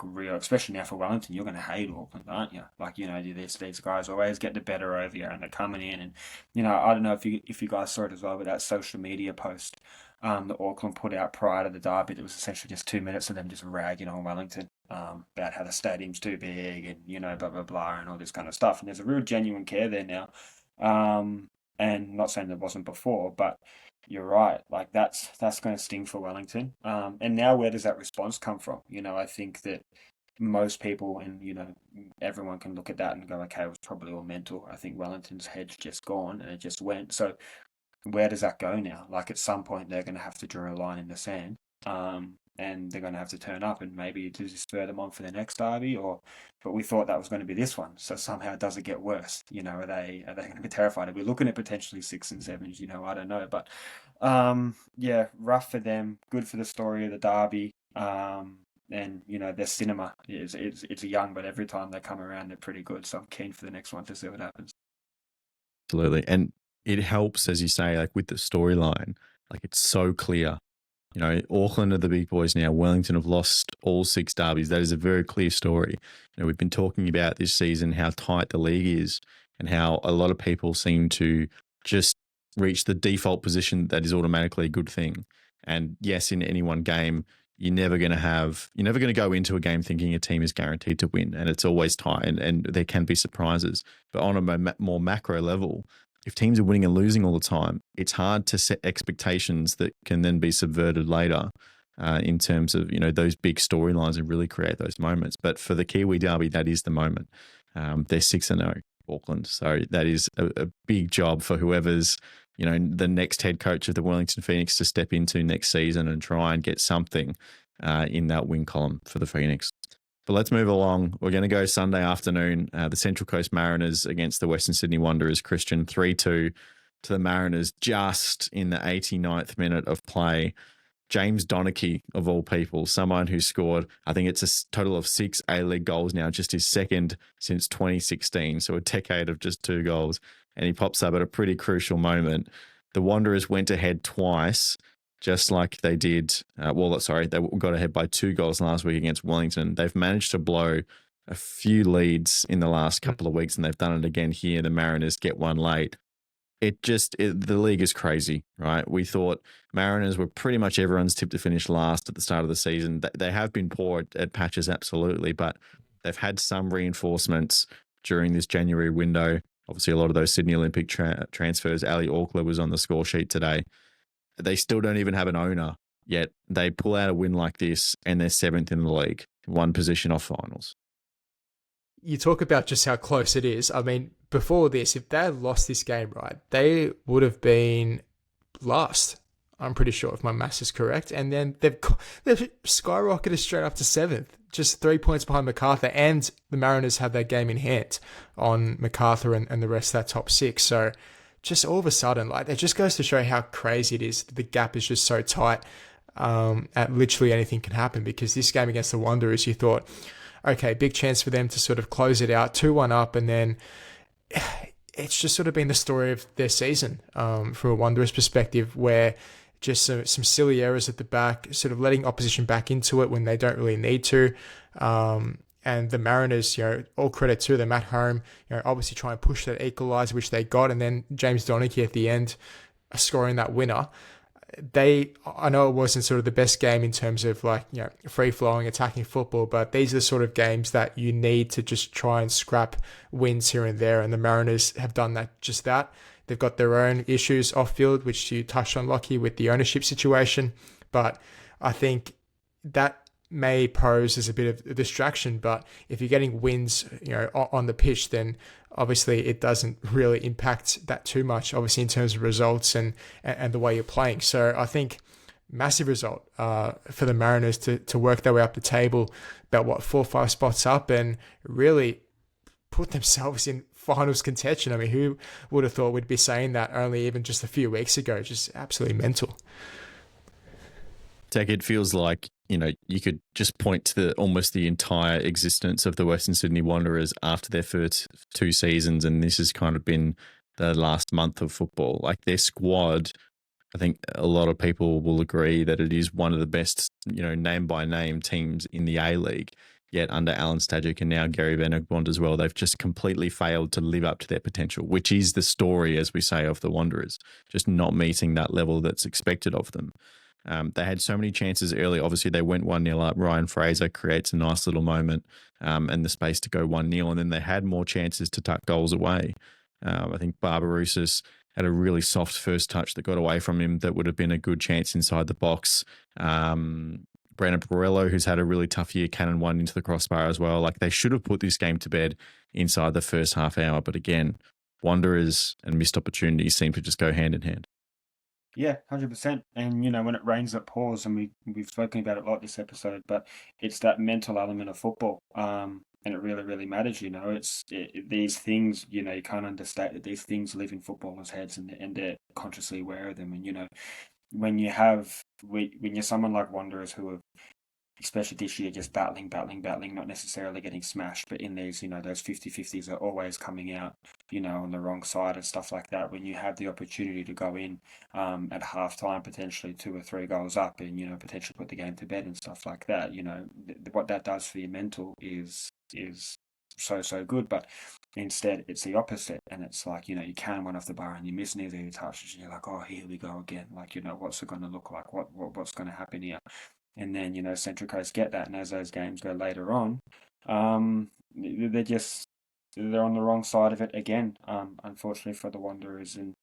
real, especially now for Wellington, you're going to hate Auckland, aren't you? These guys always get the better over you, and they're coming in, and I don't know if you guys saw it as well, but that social media post that Auckland put out prior to the derby, that was essentially just 2 minutes of them just ragging on Wellington about how the stadium's too big, and blah blah blah, and all this kind of stuff. And there's a real genuine care there now, and not saying there wasn't before, but you're right. That's going to sting for Wellington. And now where does that response come from? I think that most people and, everyone can look at that and go, okay, it was probably all mental. I think Wellington's head's just gone and it just went. So where does that go now? At some point they're going to have to draw a line in the sand. And they're going to have to turn up, and maybe to just spur them on for the next derby, but we thought that was going to be this one. So somehow does it get worse? Are they going to be terrified? Are we looking at potentially 6 and 7s? I don't know, but rough for them, good for the story of the derby. And their cinema it's young, but every time they come around, they're pretty good. So I'm keen for the next one to see what happens. Absolutely, and it helps, as you say, with the storyline. It's so clear. Auckland are the big boys now. Wellington have lost all 6 derbies. That is a very clear story. We've been talking about this season how tight the league is and how a lot of people seem to just reach the default position that is automatically a good thing. And yes, in any one game, you're never going to go into a game thinking a team is guaranteed to win, and it's always tight, and there can be surprises. But on a more macro level, if teams are winning and losing all the time, it's hard to set expectations that can then be subverted later in terms of, those big storylines and really create those moments. But for the Kiwi Derby, that is the moment. They're 6-0, Auckland. So that is a big job for whoever's, the next head coach of the Wellington Phoenix to step into next season and try and get something in that win column for the Phoenix. But let's move along. We're going to go Sunday afternoon. The Central Coast Mariners against the Western Sydney Wanderers. Christian, 3-2 to the Mariners just in the 89th minute of play. James Donachie, of all people, someone who scored, I think it's a total of 6 A-League goals now, just his second since 2016. So a decade of just 2 goals. And he pops up at a pretty crucial moment. The Wanderers went ahead twice. just like they did. They got ahead by 2 goals last week against Wellington. They've managed to blow a few leads in the last couple of weeks, and they've done it again here. The Mariners get one late. The league is crazy, right? We thought Mariners were pretty much everyone's tip to finish last at the start of the season. They have been poor at patches, absolutely, but they've had some reinforcements during this January window. Obviously, a lot of those Sydney Olympic transfers. Ali Orkler was on the score sheet today. They still don't even have an owner, yet they pull out a win like this and they're 7th in the league, 1 position off finals. You talk about just how close it is. I mean, before this, if they had lost this game, right, they would have been last. I'm pretty sure if my maths is correct. And then they've skyrocketed straight up to 7th, just 3 points behind MacArthur. And the Mariners have that game in hand on MacArthur and the rest of that top 6. So just all of a sudden, like, it just goes to show how crazy it is. The gap is just so tight. At literally anything can happen, because this game against the Wanderers, you thought, okay, big chance for them to sort of close it out, 2-1 up, and then it's just sort of been the story of their season from a Wanderers perspective, where just some silly errors at the back, sort of letting opposition back into it when they don't really need to. And the Mariners, all credit to them at home, obviously try and push that equaliser, which they got, and then James Donachie at the end scoring that winner. I know it wasn't sort of the best game in terms of free-flowing attacking football, but these are the sort of games that you need to just try and scrap wins here and there, and the Mariners have done that. They've got their own issues off-field, which you touched on, Lachie, with the ownership situation, but I think that may pose as a bit of a distraction. But if you're getting wins on the pitch, then obviously it doesn't really impact that too much, obviously, in terms of results and the way you're playing. So I think massive result for the Mariners to work their way up the table, about 4 or 5 spots up, and really put themselves in finals contention. I mean, who would have thought we'd be saying that only even just a few weeks ago? Just absolutely mental. Tech, it feels like, you could just point to almost the entire existence of the Western Sydney Wanderers after their first 2 seasons, and this has kind of been the last month of football. Like, their squad, I think a lot of people will agree that it is one of the best, name-by-name teams in the A-League. Yet under Alan Stajic and now Gary Benegbond as well, they've just completely failed to live up to their potential, which is the story, as we say, of the Wanderers, just not meeting that level that's expected of them. They had so many chances early. Obviously, they went 1-0 up. Ryan Fraser creates a nice little moment and the space to go 1-0. And then they had more chances to tuck goals away. I think Barbarousis had a really soft first touch that got away from him that would have been a good chance inside the box. Brandon Borrello, who's had a really tough year, cannon one into the crossbar as well. Like, they should have put this game to bed inside the first half hour. But again, Wanderers and missed opportunities seem to just go hand in hand. Yeah, 100%. And, when it rains, it pours, and we've spoken about it a lot this episode, but it's that mental element of football. And it really, really matters, these things, you can't understate that these things live in footballers' heads, and they're consciously aware of them. And, when you're someone like Wanderers who have, especially this year, just battling, not necessarily getting smashed, but in these, those 50-50s are always coming out, on the wrong side and stuff like that. When you have the opportunity to go in at halftime, potentially 2 or 3 goals up, and, potentially put the game to bed and stuff like that, what that does for your mental is so good. But instead, it's the opposite, and it's like, you can one off the bar and you miss neither of your touches, and you're like, oh, here we go again. Like, what's it going to look like? What's going to happen here? And then, Central Coast get that. And as those games go later on, they're on the wrong side of it again, unfortunately for the Wanderers. And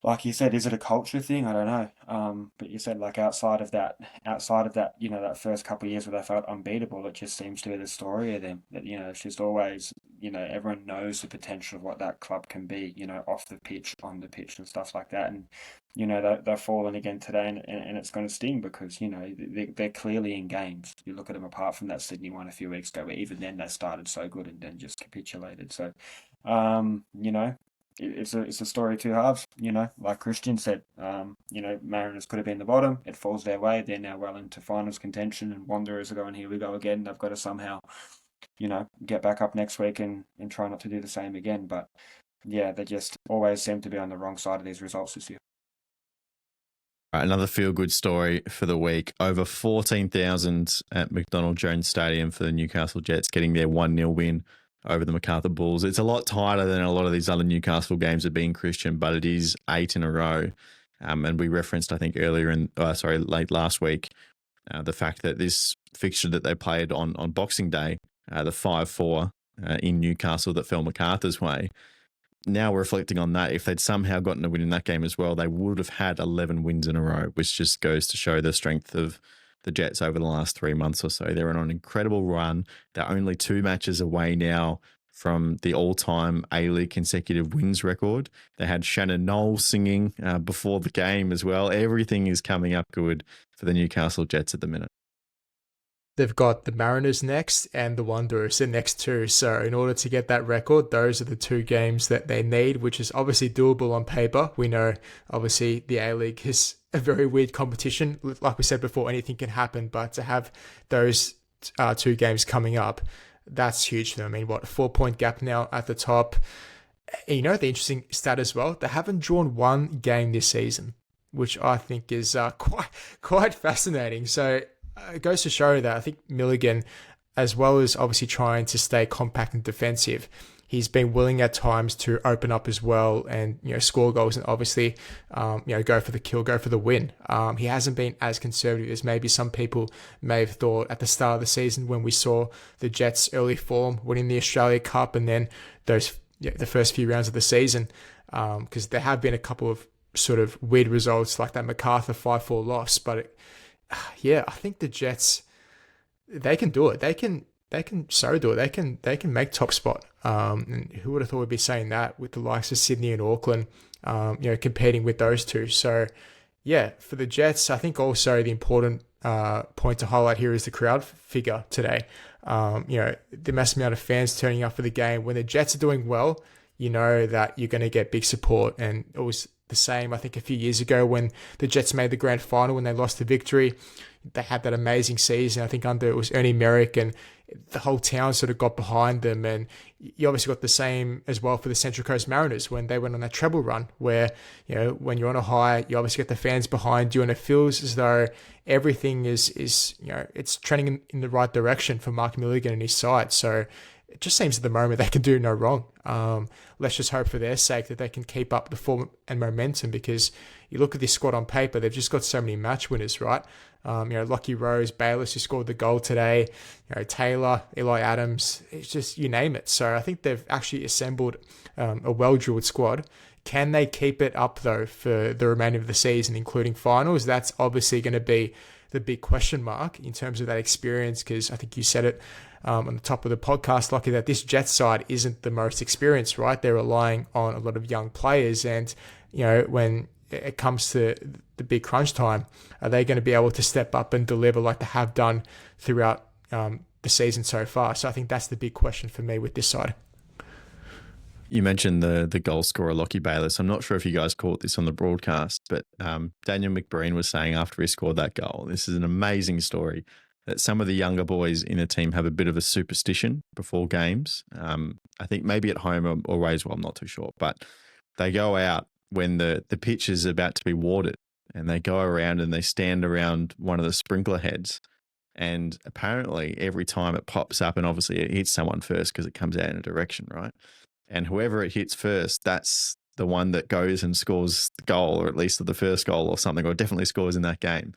like you said, is it a culture thing? I don't know. But you said, like, outside of that, that first couple of years where they felt unbeatable, it just seems to be the story of them. That, it's just always, everyone knows the potential of what that club can be, off the pitch, on the pitch and stuff like that. And, they're falling again today, and it's going to sting because, they're clearly in games. You look at them apart from that Sydney one a few weeks ago, where even then they started so good and then just capitulated. So, it's a story of 2 halves, like Christian said. Mariners could have been the bottom. It falls their way. They're now well into finals contention, and Wanderers are going, here we go again. They've got to somehow, get back up next week and try not to do the same again. But yeah, they just always seem to be on the wrong side of these results this year. Right, another feel-good story for the week. Over 14,000 at McDonald Jones Stadium for the Newcastle Jets getting their 1-0 win over the Macarthur Bulls. It's a lot tighter than a lot of these other Newcastle games have been, Christian, but it is 8 in a row. And we referenced, I think, late last week, the fact that this fixture that they played on Boxing Day, the 5-4 in Newcastle that fell MacArthur's way, now reflecting on that, if they'd somehow gotten a win in that game as well, they would have had 11 wins in a row, which just goes to show the strength of the Jets over the last 3 months or so. They're on an incredible run. They're only 2 matches away now from the all-time A-League consecutive wins record. They had Shannon Knowles singing before the game as well. Everything is coming up good for the Newcastle Jets at the minute. They've got the Mariners next and the Wanderers the next two. So in order to get that record, those are the 2 games that they need, which is obviously doable on paper. We know, obviously, the A-League is a very weird competition. Like we said before, anything can happen. But to have those 2 games coming up, that's huge for them. I mean, a 4-point gap now at the top. And the interesting stat as well, they haven't drawn 1 game this season, which I think is quite fascinating. So it goes to show that I think Milligan, as well as obviously trying to stay compact and defensive, he's been willing at times to open up as well and score goals and obviously go for the kill, go for the win. He hasn't been as conservative as maybe some people may have thought at the start of the season when we saw the Jets' early form winning the Australia Cup and then the first few rounds of the season, because there have been a couple of sort of weird results like that MacArthur 5-4 loss, but I think the Jets, they can do it. They can so do it. They can make top spot. And who would have thought we'd be saying that with the likes of Sydney and Auckland, competing with those two. So for the Jets, I think also the important point to highlight here is the crowd figure today. The massive amount of fans turning up for the game. When the Jets are doing well, you know that you're going to get big support. And it was the same, I think, a few years ago when the Jets made the grand final when they lost the Victory. They had that amazing season. I think it was Ernie Merrick, and the whole town sort of got behind them. And you obviously got the same as well for the Central Coast Mariners when they went on that treble run where, when you're on a high, you obviously get the fans behind you, and it feels as though everything is it's trending in the right direction for Mark Milligan and his side. So it just seems at the moment they can do no wrong. Let's just hope for their sake that they can keep up the form and momentum, because you look at this squad on paper, they've just got so many match winners, right? Lockie Rose, Bayless, who scored the goal today, Taylor, Eli Adams, it's just, you name it. So I think they've actually assembled a well-drilled squad. Can they keep it up, though, for the remainder of the season, including finals? That's obviously going to be the big question mark in terms of that experience, because I think you said it on the top of the podcast, Lockie, that this Jets side isn't the most experienced, right? They're relying on a lot of young players, and when it comes to the big crunch time, are they going to be able to step up and deliver like they have done throughout the season so far? So I think that's the big question for me with this side. You mentioned the goal scorer, Lockie Bayless. I'm not sure if you guys caught this on the broadcast, but Daniel McBreen was saying after he scored that goal, this is an amazing story, that some of the younger boys in the team have a bit of a superstition before games. I think maybe at home or away as well, I'm not too sure. But they go out when the pitch is about to be watered, and they go around and they stand around one of the sprinkler heads. And apparently every time it pops up, and obviously it hits someone first because it comes out in a direction, right? And whoever it hits first, that's the one that goes and scores the goal, or at least the first goal or something, or definitely scores in that game.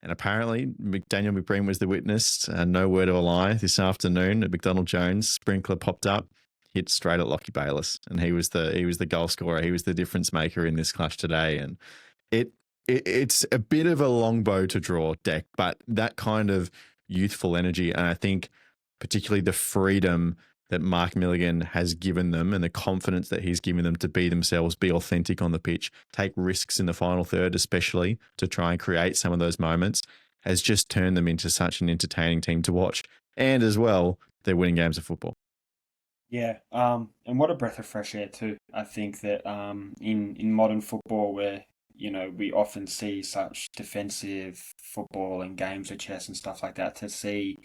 And apparently Daniel McBreen was the witness, no word of a lie, this afternoon at McDonald Jones, sprinkler popped up, hit straight at Lockie Bayless, and he was the goal scorer. He was the difference maker in this clash today. And it's a bit of a long bow to draw, Deck, but that kind of youthful energy, and I think particularly the freedom that Mark Milligan has given them and the confidence that he's given them to be themselves, be authentic on the pitch, take risks in the final third, especially to try and create some of those moments, has just turned them into such an entertaining team to watch. And as well, they're winning games of football. Yeah, and what a breath of fresh air too. I think that in modern football where, we often see such defensive football and games of chess and stuff like that, to see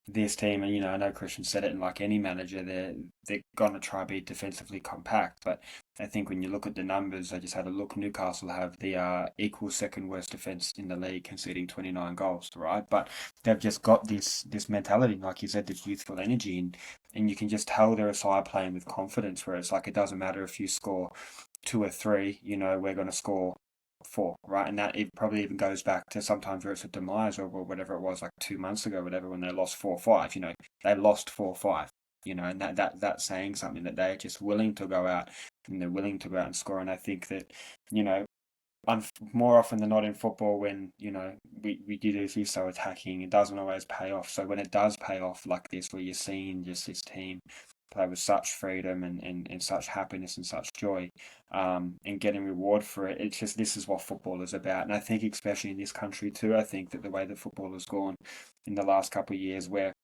this team, and I know Christian said it, and like any manager, they're gonna try to be defensively compact. But I think when you look at the numbers, I just had a look. Newcastle have the equal second worst defense in the league, conceding 29 goals, right? But they've just got this mentality, like you said, this youthful energy, and you can just tell they're a side playing with confidence, where it's like it doesn't matter if you score 2 or 3, we're going to score 4, right? And that it probably even goes back to sometimes where it's a demise or whatever it was, like 2 months ago, whatever, when they lost 4-5. They lost 4-5. And that's saying something, that they're just willing to go out, and they're willing to go out and score. And I think that more often than not in football, when we do see so attacking, it doesn't always pay off. So when it does pay off like this, where you're seeing just this team play with such freedom and such happiness and such joy, and getting reward for it, it's just, this is what football is about. And I think especially in this country too, I think that the way that football has gone in the last couple of years, where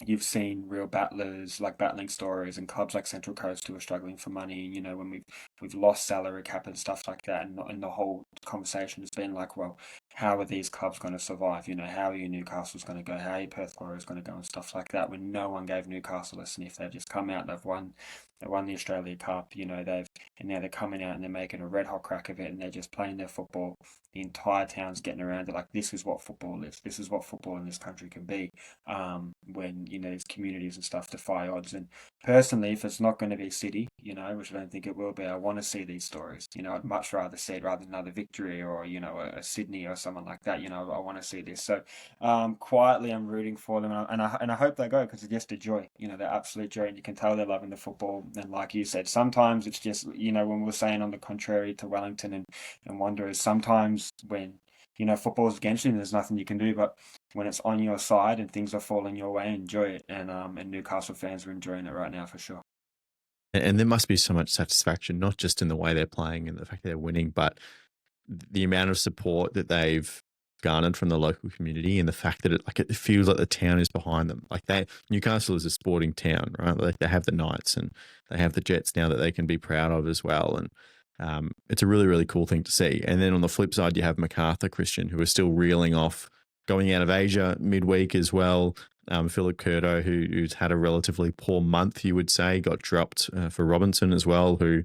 you've seen real battlers, like battling stories, and clubs like Central Coast who are struggling for money. When we've lost salary cap and stuff like that, and the whole conversation has been like, well, how are these clubs going to survive? How are you Newcastle's going to go? How are you Perth Glory's going to go, and stuff like that? When no one gave Newcastle a sniff, they've just come out, they've won the Australia Cup. And now they're coming out and they're making a red hot crack of it, and they're just playing their football. The entire town's getting around it, like, this is what football is. This is what football in this country can be. When these communities and stuff defy odds. And personally, if it's not going to be City, which I don't think it will be, I want to see these stories. I'd much rather see it rather than another Victory or a Sydney or someone like that. I want to see this. So quietly, I'm rooting for them, and I hope they go, because it's just a joy. They're absolute joy, and you can tell they're loving the football. And like you said, sometimes it's just when we're saying on the contrary to Wellington and Wanderers, sometimes when football is against you and there's nothing you can do, but when it's on your side and things are falling your way, enjoy it. And Newcastle fans are enjoying it right now for sure. And there must be so much satisfaction, not just in the way they're playing and the fact they're winning, but the amount of support that they've garnered from the local community, and the fact that it feels like the town is behind them. Like Newcastle is a sporting town, right? Like, they have the Knights and they have the Jets now that they can be proud of as well. And it's a really, really cool thing to see. And then on the flip side, you have Macarthur, Christian, who are still reeling off going out of Asia midweek as well. Philip Curto, who's had a relatively poor month, you would say, got dropped for Robertson as well, who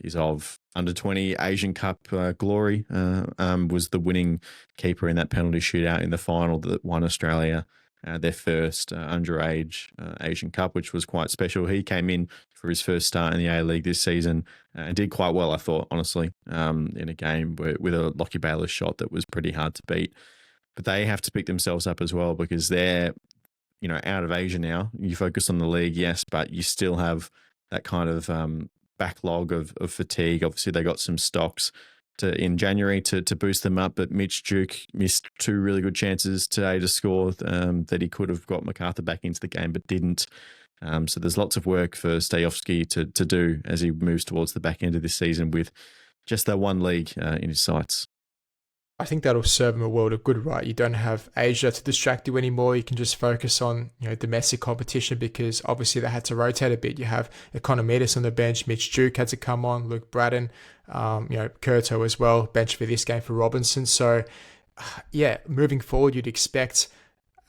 is of under-20 Asian Cup glory, was the winning keeper in that penalty shootout in the final that won Australia their first underage Asian Cup, which was quite special. He came in for his first start in the A-League this season and did quite well, I thought, honestly, in a game with a Lachie Avil shot that was pretty hard to beat. But they have to pick themselves up as well, because they're, out of Asia now. You focus on the league, yes, but you still have that kind of backlog of fatigue. Obviously, they got some stocks in January to boost them up, but Mitch Duke missed 2 really good chances today to score that he could have got Macarthur back into the game, but didn't. So there's lots of work for Stayovski to do as he moves towards the back end of this season with just that one league in his sights. I think that'll serve him a world of good, right? You don't have Asia to distract you anymore. You can just focus on domestic competition, because obviously they had to rotate a bit. You have Economidis on the bench, Mitch Duke had to come on, Luke Braddon, Curto as well, bench for this game for Robinson. So, moving forward, you'd expect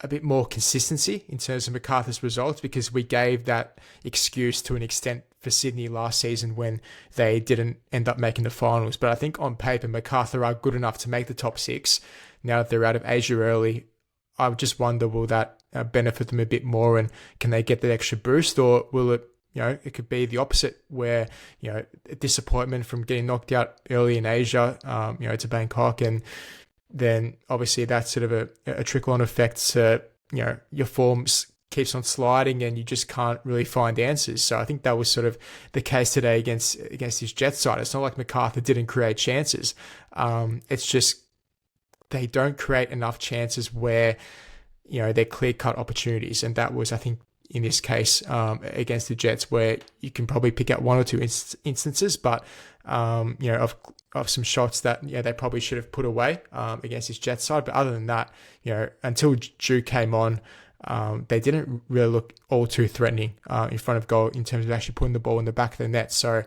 a bit more consistency in terms of Macarthur's results, because we gave that excuse to an extent for Sydney last season when they didn't end up making the finals. But I think on paper, Macarthur are good enough to make the top 6. Now that they're out of Asia early, I would just wonder, will that benefit them a bit more, and can they get that extra boost, or will it, it could be the opposite, where, a disappointment from getting knocked out early in Asia, to Bangkok, and then obviously that's sort of a trickle-on effect to, your forms keeps on sliding and you just can't really find answers. So I think that was sort of the case today against his Jets side. It's not like Macarthur didn't create chances. It's just they don't create enough chances where, they're clear-cut opportunities. And that was, I think, in this case, against the Jets, where you can probably pick out 1 or 2 instances, but, of some shots that they probably should have put away against his Jets side. But other than that, until Drew came on, they didn't really look all too threatening in front of goal in terms of actually putting the ball in the back of the net. So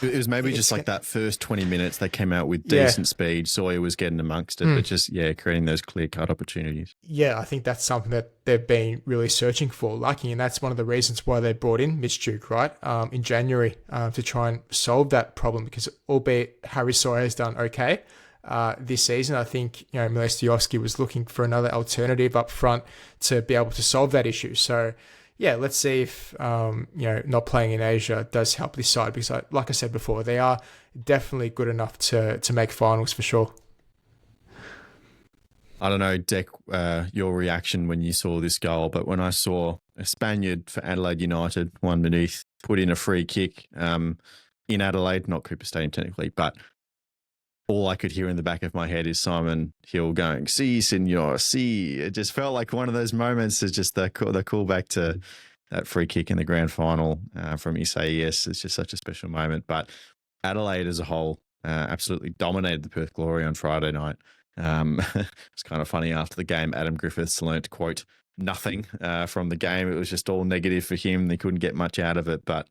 It was maybe just like that first 20 minutes they came out with Yeah. decent speed. Sawyer was getting amongst it, but just, creating those clear-cut opportunities. Yeah, I think that's something that they've been really searching for, Lucky, and that's one of the reasons why they brought in Mitch Duke, right, in January to try and solve that problem, because albeit Harry Sawyer has done okay this season, I think, Milostiovski was looking for another alternative up front to be able to solve that issue. So, yeah, let's see if, not playing in Asia does help this side, because like I said before, they are definitely good enough to make finals for sure. I don't know, Dec, your reaction when you saw this goal, but when I saw a Spaniard for Adelaide United, one beneath, put in a free kick in Adelaide, not Cooper Stadium technically, but all I could hear in the back of my head is Simon Hill going, "Si, senor, si." It just felt like one of those moments. Is just the callback to that free kick in the grand final from Isaias. It's just such a special moment. But Adelaide as a whole absolutely dominated the Perth Glory on Friday night. It's kind of funny after the game, Adam Griffiths learnt, quote, nothing from the game. It was just all negative for him. They couldn't get much out of it. But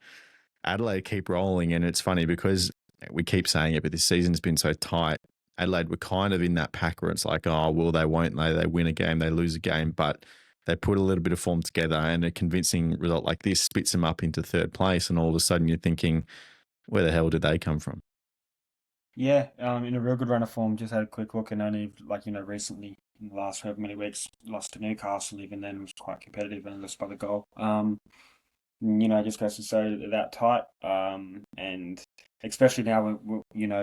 Adelaide keep rolling, and it's funny because we keep saying it, but this season's been so tight. Adelaide were kind of in that pack where it's like, oh, will they, won't they? They win a game, they lose a game, but they put a little bit of form together, and a convincing result like this spits them up into third place, and all of a sudden you're thinking, where the hell did they come from? Yeah, in a real good run of form. Just had a quick look, and only recently in the last however many weeks lost to Newcastle. Even then, was quite competitive and lost by the goal. Just goes to say that tight. And especially now,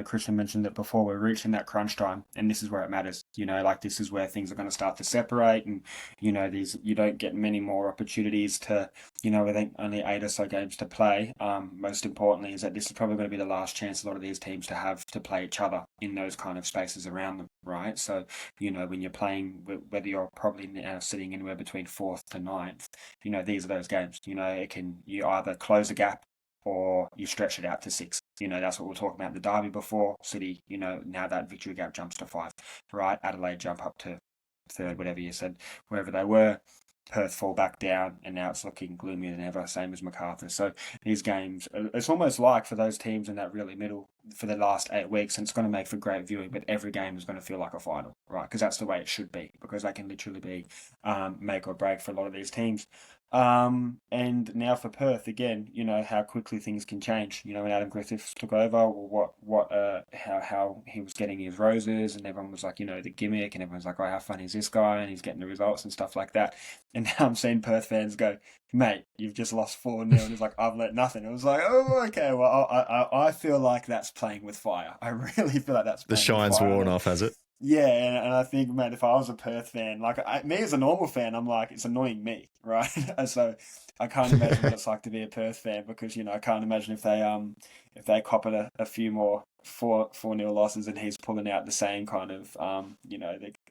Christian mentioned that before, we're reaching that crunch time, and this is where it matters. This is where things are going to start to separate, and you don't get many more opportunities to, I think only 8 or so games to play. Most importantly is that this is probably going to be the last chance a lot of these teams to have to play each other in those kind of spaces around them, right? So, when you're playing, whether you're probably now sitting anywhere between 4th to 9th, these are those games. You either close a gap or you stretch it out to 6. That's what we were talking about the Derby before. City, now that victory gap jumps to 5, right? Adelaide jump up to 3rd, whatever you said, wherever they were. Perth fall back down, and now it's looking gloomier than ever, same as MacArthur. So these games, it's almost like for those teams in that really middle for the last 8 weeks, and it's going to make for great viewing, but every game is going to feel like a final, right? Because that's the way it should be, because that can literally be make or break for a lot of these teams. And now for Perth again, how quickly things can change. When Adam Griffiths took over, or how he was getting his roses, and everyone was like, the gimmick, and everyone's like, oh, how funny is this guy? And he's getting the results and stuff like that. And now I'm seeing Perth fans go, mate, you've just lost 4-0, and he's like, I've let nothing. It was like, oh, okay, well, I feel like that's playing with fire. I really feel like that's playing with fire. The shine's worn off, has it? Yeah, and I think, man, if I was a Perth fan, me as a normal fan, I'm like, it's annoying me, right? So I can't imagine what it's like to be a Perth fan, because I can't imagine if they cop it a few more 4-0 losses, and he's pulling out the same kind of and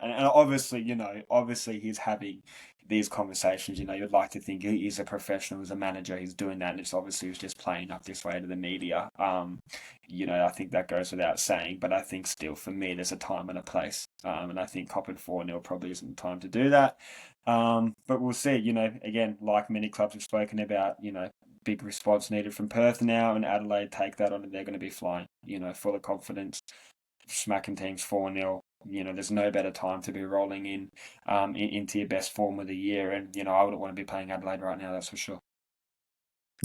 obviously he's having these conversations. You'd like to think he's a professional, as a manager, he's doing that, and it's obviously he's just playing up this way to the media. I think that goes without saying, but I think still, for me, there's a time and a place, and I think copping 4-0 probably isn't the time to do that. But we'll see. Again, like many clubs have spoken about, big response needed from Perth now, and Adelaide take that on, and they're going to be flying, full of confidence, smacking teams 4-0. There's no better time to be rolling into your best form of the year, and I wouldn't want to be playing Adelaide right now, that's for sure.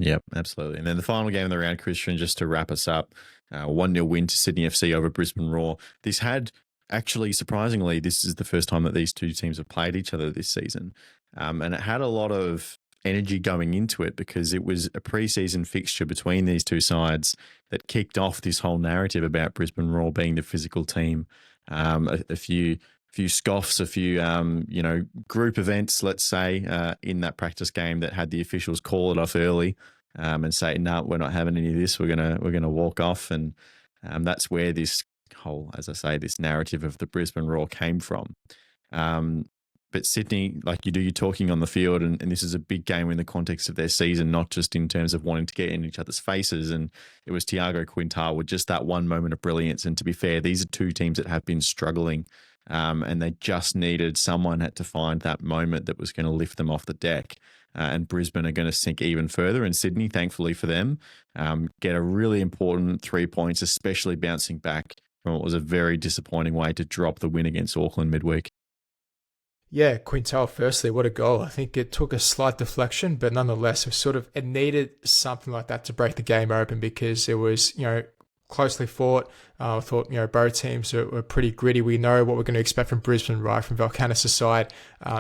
Yep, absolutely. And then the final game of the round, Christian, just to wrap us up, 1-0 win to Sydney FC over Brisbane Roar. This had, actually, surprisingly, this is the first time that these two teams have played each other this season. And it had a lot of energy going into it, because it was a pre-season fixture between these two sides that kicked off this whole narrative about Brisbane Roar being the physical team. A few scoffs, a few group events, let's say, in that practice game that had the officials call it off early and say, no, we're not having any of this. We're gonna walk off, and that's where this whole, as I say, this narrative of the Brisbane Roar came from. But Sydney, like you do, you're talking on the field, and this is a big game in the context of their season, not just in terms of wanting to get in each other's faces. And it was Tiago Quintal with just that one moment of brilliance. And to be fair, these are two teams that have been struggling, and they just needed someone had to find that moment that was going to lift them off the deck. and Brisbane are going to sink even further. And Sydney, thankfully for them, get a really important 3 points, especially bouncing back from what was a very disappointing way to drop the win against Auckland midweek. Yeah, Quintal, firstly, what a goal. I think it took a slight deflection, but nonetheless, it needed something like that to break the game open, because it was, closely fought. I thought, both teams were pretty gritty. We know what we're going to expect from Brisbane, right, from Valcanis' side,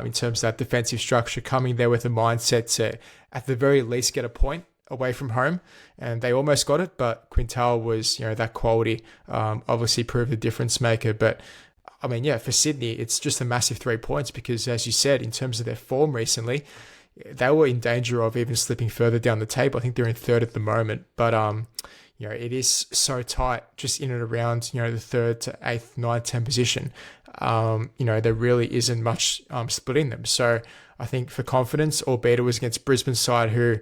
in terms of that defensive structure, coming there with a mindset to, at the very least, get a point away from home. And they almost got it, but Quintal was, that quality, obviously proved the difference maker. But for Sydney, it's just a massive 3 points, because, as you said, in terms of their form recently, they were in danger of even slipping further down the table. I think they're in third at the moment, but it is so tight, just in and around the third to eighth, 9th, 10th position. There really isn't much splitting them. So I think for confidence, albeit it was against Brisbane's side, who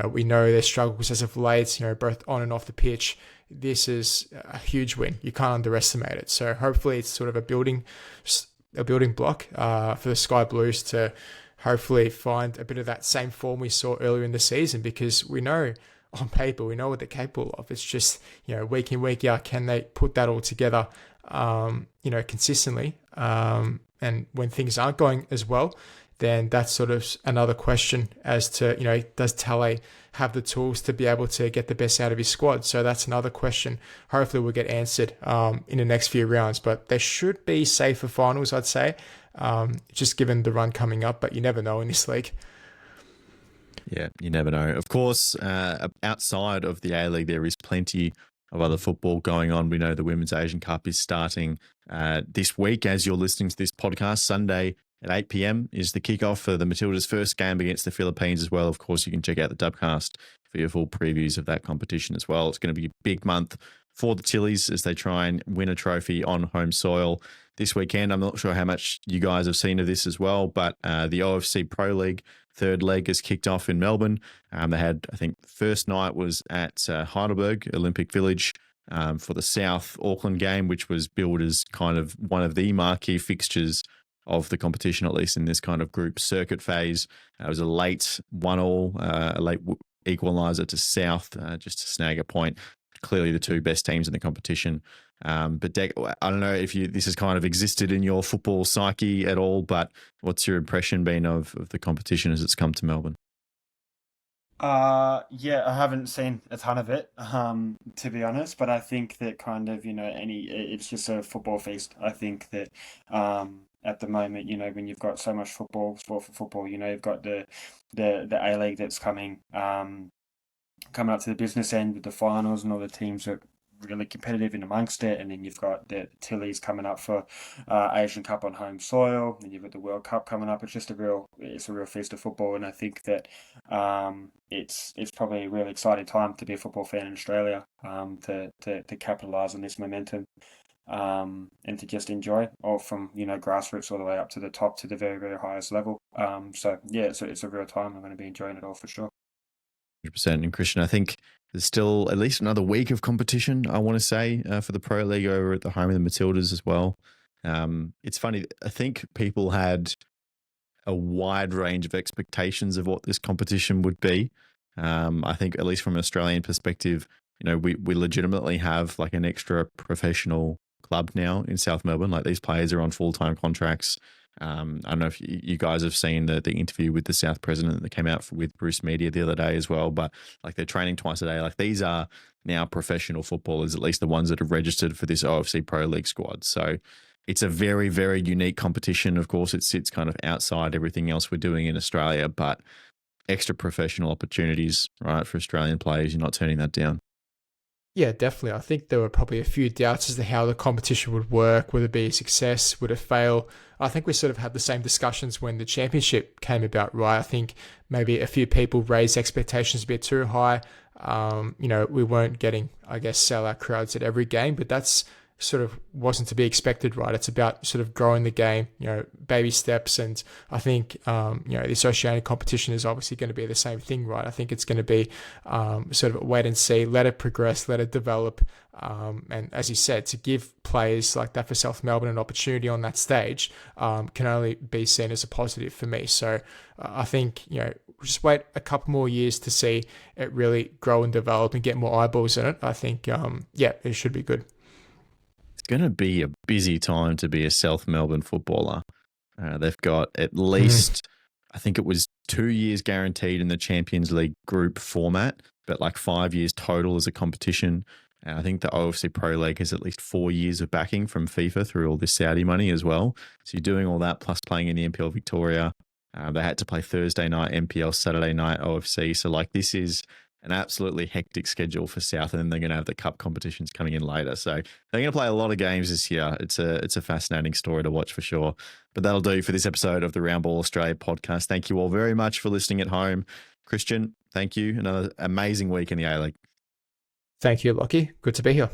we know their struggles as of late, both on and off the pitch. This is a huge win. You can't underestimate it. So hopefully it's sort of a building block for the Sky Blues to hopefully find a bit of that same form we saw earlier in the season, because we know on paper, we know what they're capable of. It's just, week in, week out, can they put that all together, consistently? And when things aren't going as well, then that's sort of another question as to, does Tale have the tools to be able to get the best out of his squad? So that's another question. Hopefully we'll get answered in the next few rounds, but there should be safer finals, I'd say, just given the run coming up, but you never know in this league. Yeah, you never know. Of course, outside of the A-League, there is plenty of other football going on. We know the Women's Asian Cup is starting this week. As you're listening to this podcast, Sunday at 8 p.m. is the kickoff for the Matildas' first game against the Philippines as well. Of course, you can check out the Dubcast for your full previews of that competition as well. It's going to be a big month for the Tillies as they try and win a trophy on home soil this weekend. I'm not sure how much you guys have seen of this as well, but the OFC Pro League third leg has kicked off in Melbourne. They had, I think, first night was at Heidelberg Olympic Village for the South Auckland game, which was billed as kind of one of the marquee fixtures of the competition, at least in this kind of group circuit phase. It was a late 1-1, a late equaliser to South just to snag a point. Clearly the two best teams in the competition. But Dec, I don't know if this has kind of existed in your football psyche at all, but what's your impression been of the competition as it's come to Melbourne? Yeah, I haven't seen a ton of it, to be honest, but I think that kind of, it's just a football feast. I think that, at the moment, when you've got so much sport for football, you've got the A-League that's coming up to the business end with the finals, and all the teams are really competitive in amongst it. And then you've got the Tillies coming up for Asian Cup on home soil, and you've got the World Cup coming up. It's just a real feast of football, and I think that it's probably a really exciting time to be a football fan in Australia, to capitalise on this momentum, and to just enjoy all from grassroots all the way up to the top to the very, very highest level. So yeah, it's a real time. I'm going to be enjoying it all for sure. 100%. And Christian, I think there's still at least another week of competition, I want to say, for the Pro League over at the home of the Matildas as well. It's funny, I think people had a wide range of expectations of what this competition would be. I think, at least from an Australian perspective, we legitimately have like an extra professional club now in South Melbourne. Like, these players are on full-time contracts. I don't know if you guys have seen the interview with the South president that came out with Bruce Media the other day as well, but like, they're training twice a day. Like, these are now professional footballers, at least the ones that have registered for this OFC Pro League squad. So it's a very, very unique competition. Of course, it sits kind of outside everything else we're doing in Australia, but extra professional opportunities, right, for Australian players. You're not turning that down. Yeah, definitely. I think there were probably a few doubts as to how the competition would work. Would it be a success? Would it fail? I think we sort of had the same discussions when the championship came about, right? I think maybe a few people raised expectations a bit too high. We weren't getting, I guess, sellout crowds at every game, but that's sort of wasn't to be expected, right? It's about sort of growing the game, baby steps. And I think, the Oceania competition is obviously going to be the same thing, right? I think it's going to be sort of wait and see, let it progress, let it develop. And as you said, to give players like that for South Melbourne an opportunity on that stage can only be seen as a positive for me. So I think, just wait a couple more years to see it really grow and develop and get more eyeballs in it. I think, it should be good. It's going to be a busy time to be a South Melbourne footballer. They've got at least, I think it was 2 years guaranteed in the Champions League group format, but like 5 years total as a competition. And I think the OFC Pro League has at least 4 years of backing from FIFA through all this Saudi money as well. So you're doing all that plus playing in the NPL Victoria. They had to play Thursday night NPL, Saturday night OFC. So like this is an absolutely hectic schedule for South, and then they're going to have the cup competitions coming in later. So they're going to play a lot of games this year. It's a fascinating story to watch for sure. But that'll do for this episode of the Round Ball Australia podcast. Thank you all very much for listening at home. Christian, thank you. Another amazing week in the A-League. Thank you, Lachie. Good to be here.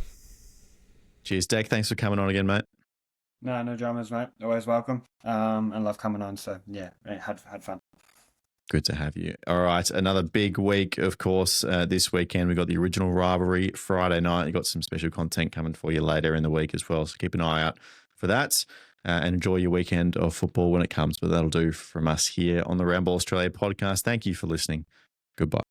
Cheers, Deck. Thanks for coming on again, mate. No dramas, mate. Always welcome. And love coming on. So yeah, had fun. Good to have you. All right, another big week, of course. This weekend we got the original rivalry Friday night. You got some special content coming for you later in the week as well. So keep an eye out for that. And enjoy your weekend of football when it comes. But that'll do from us here on the Round Ball Australia podcast. Thank you for listening. Goodbye.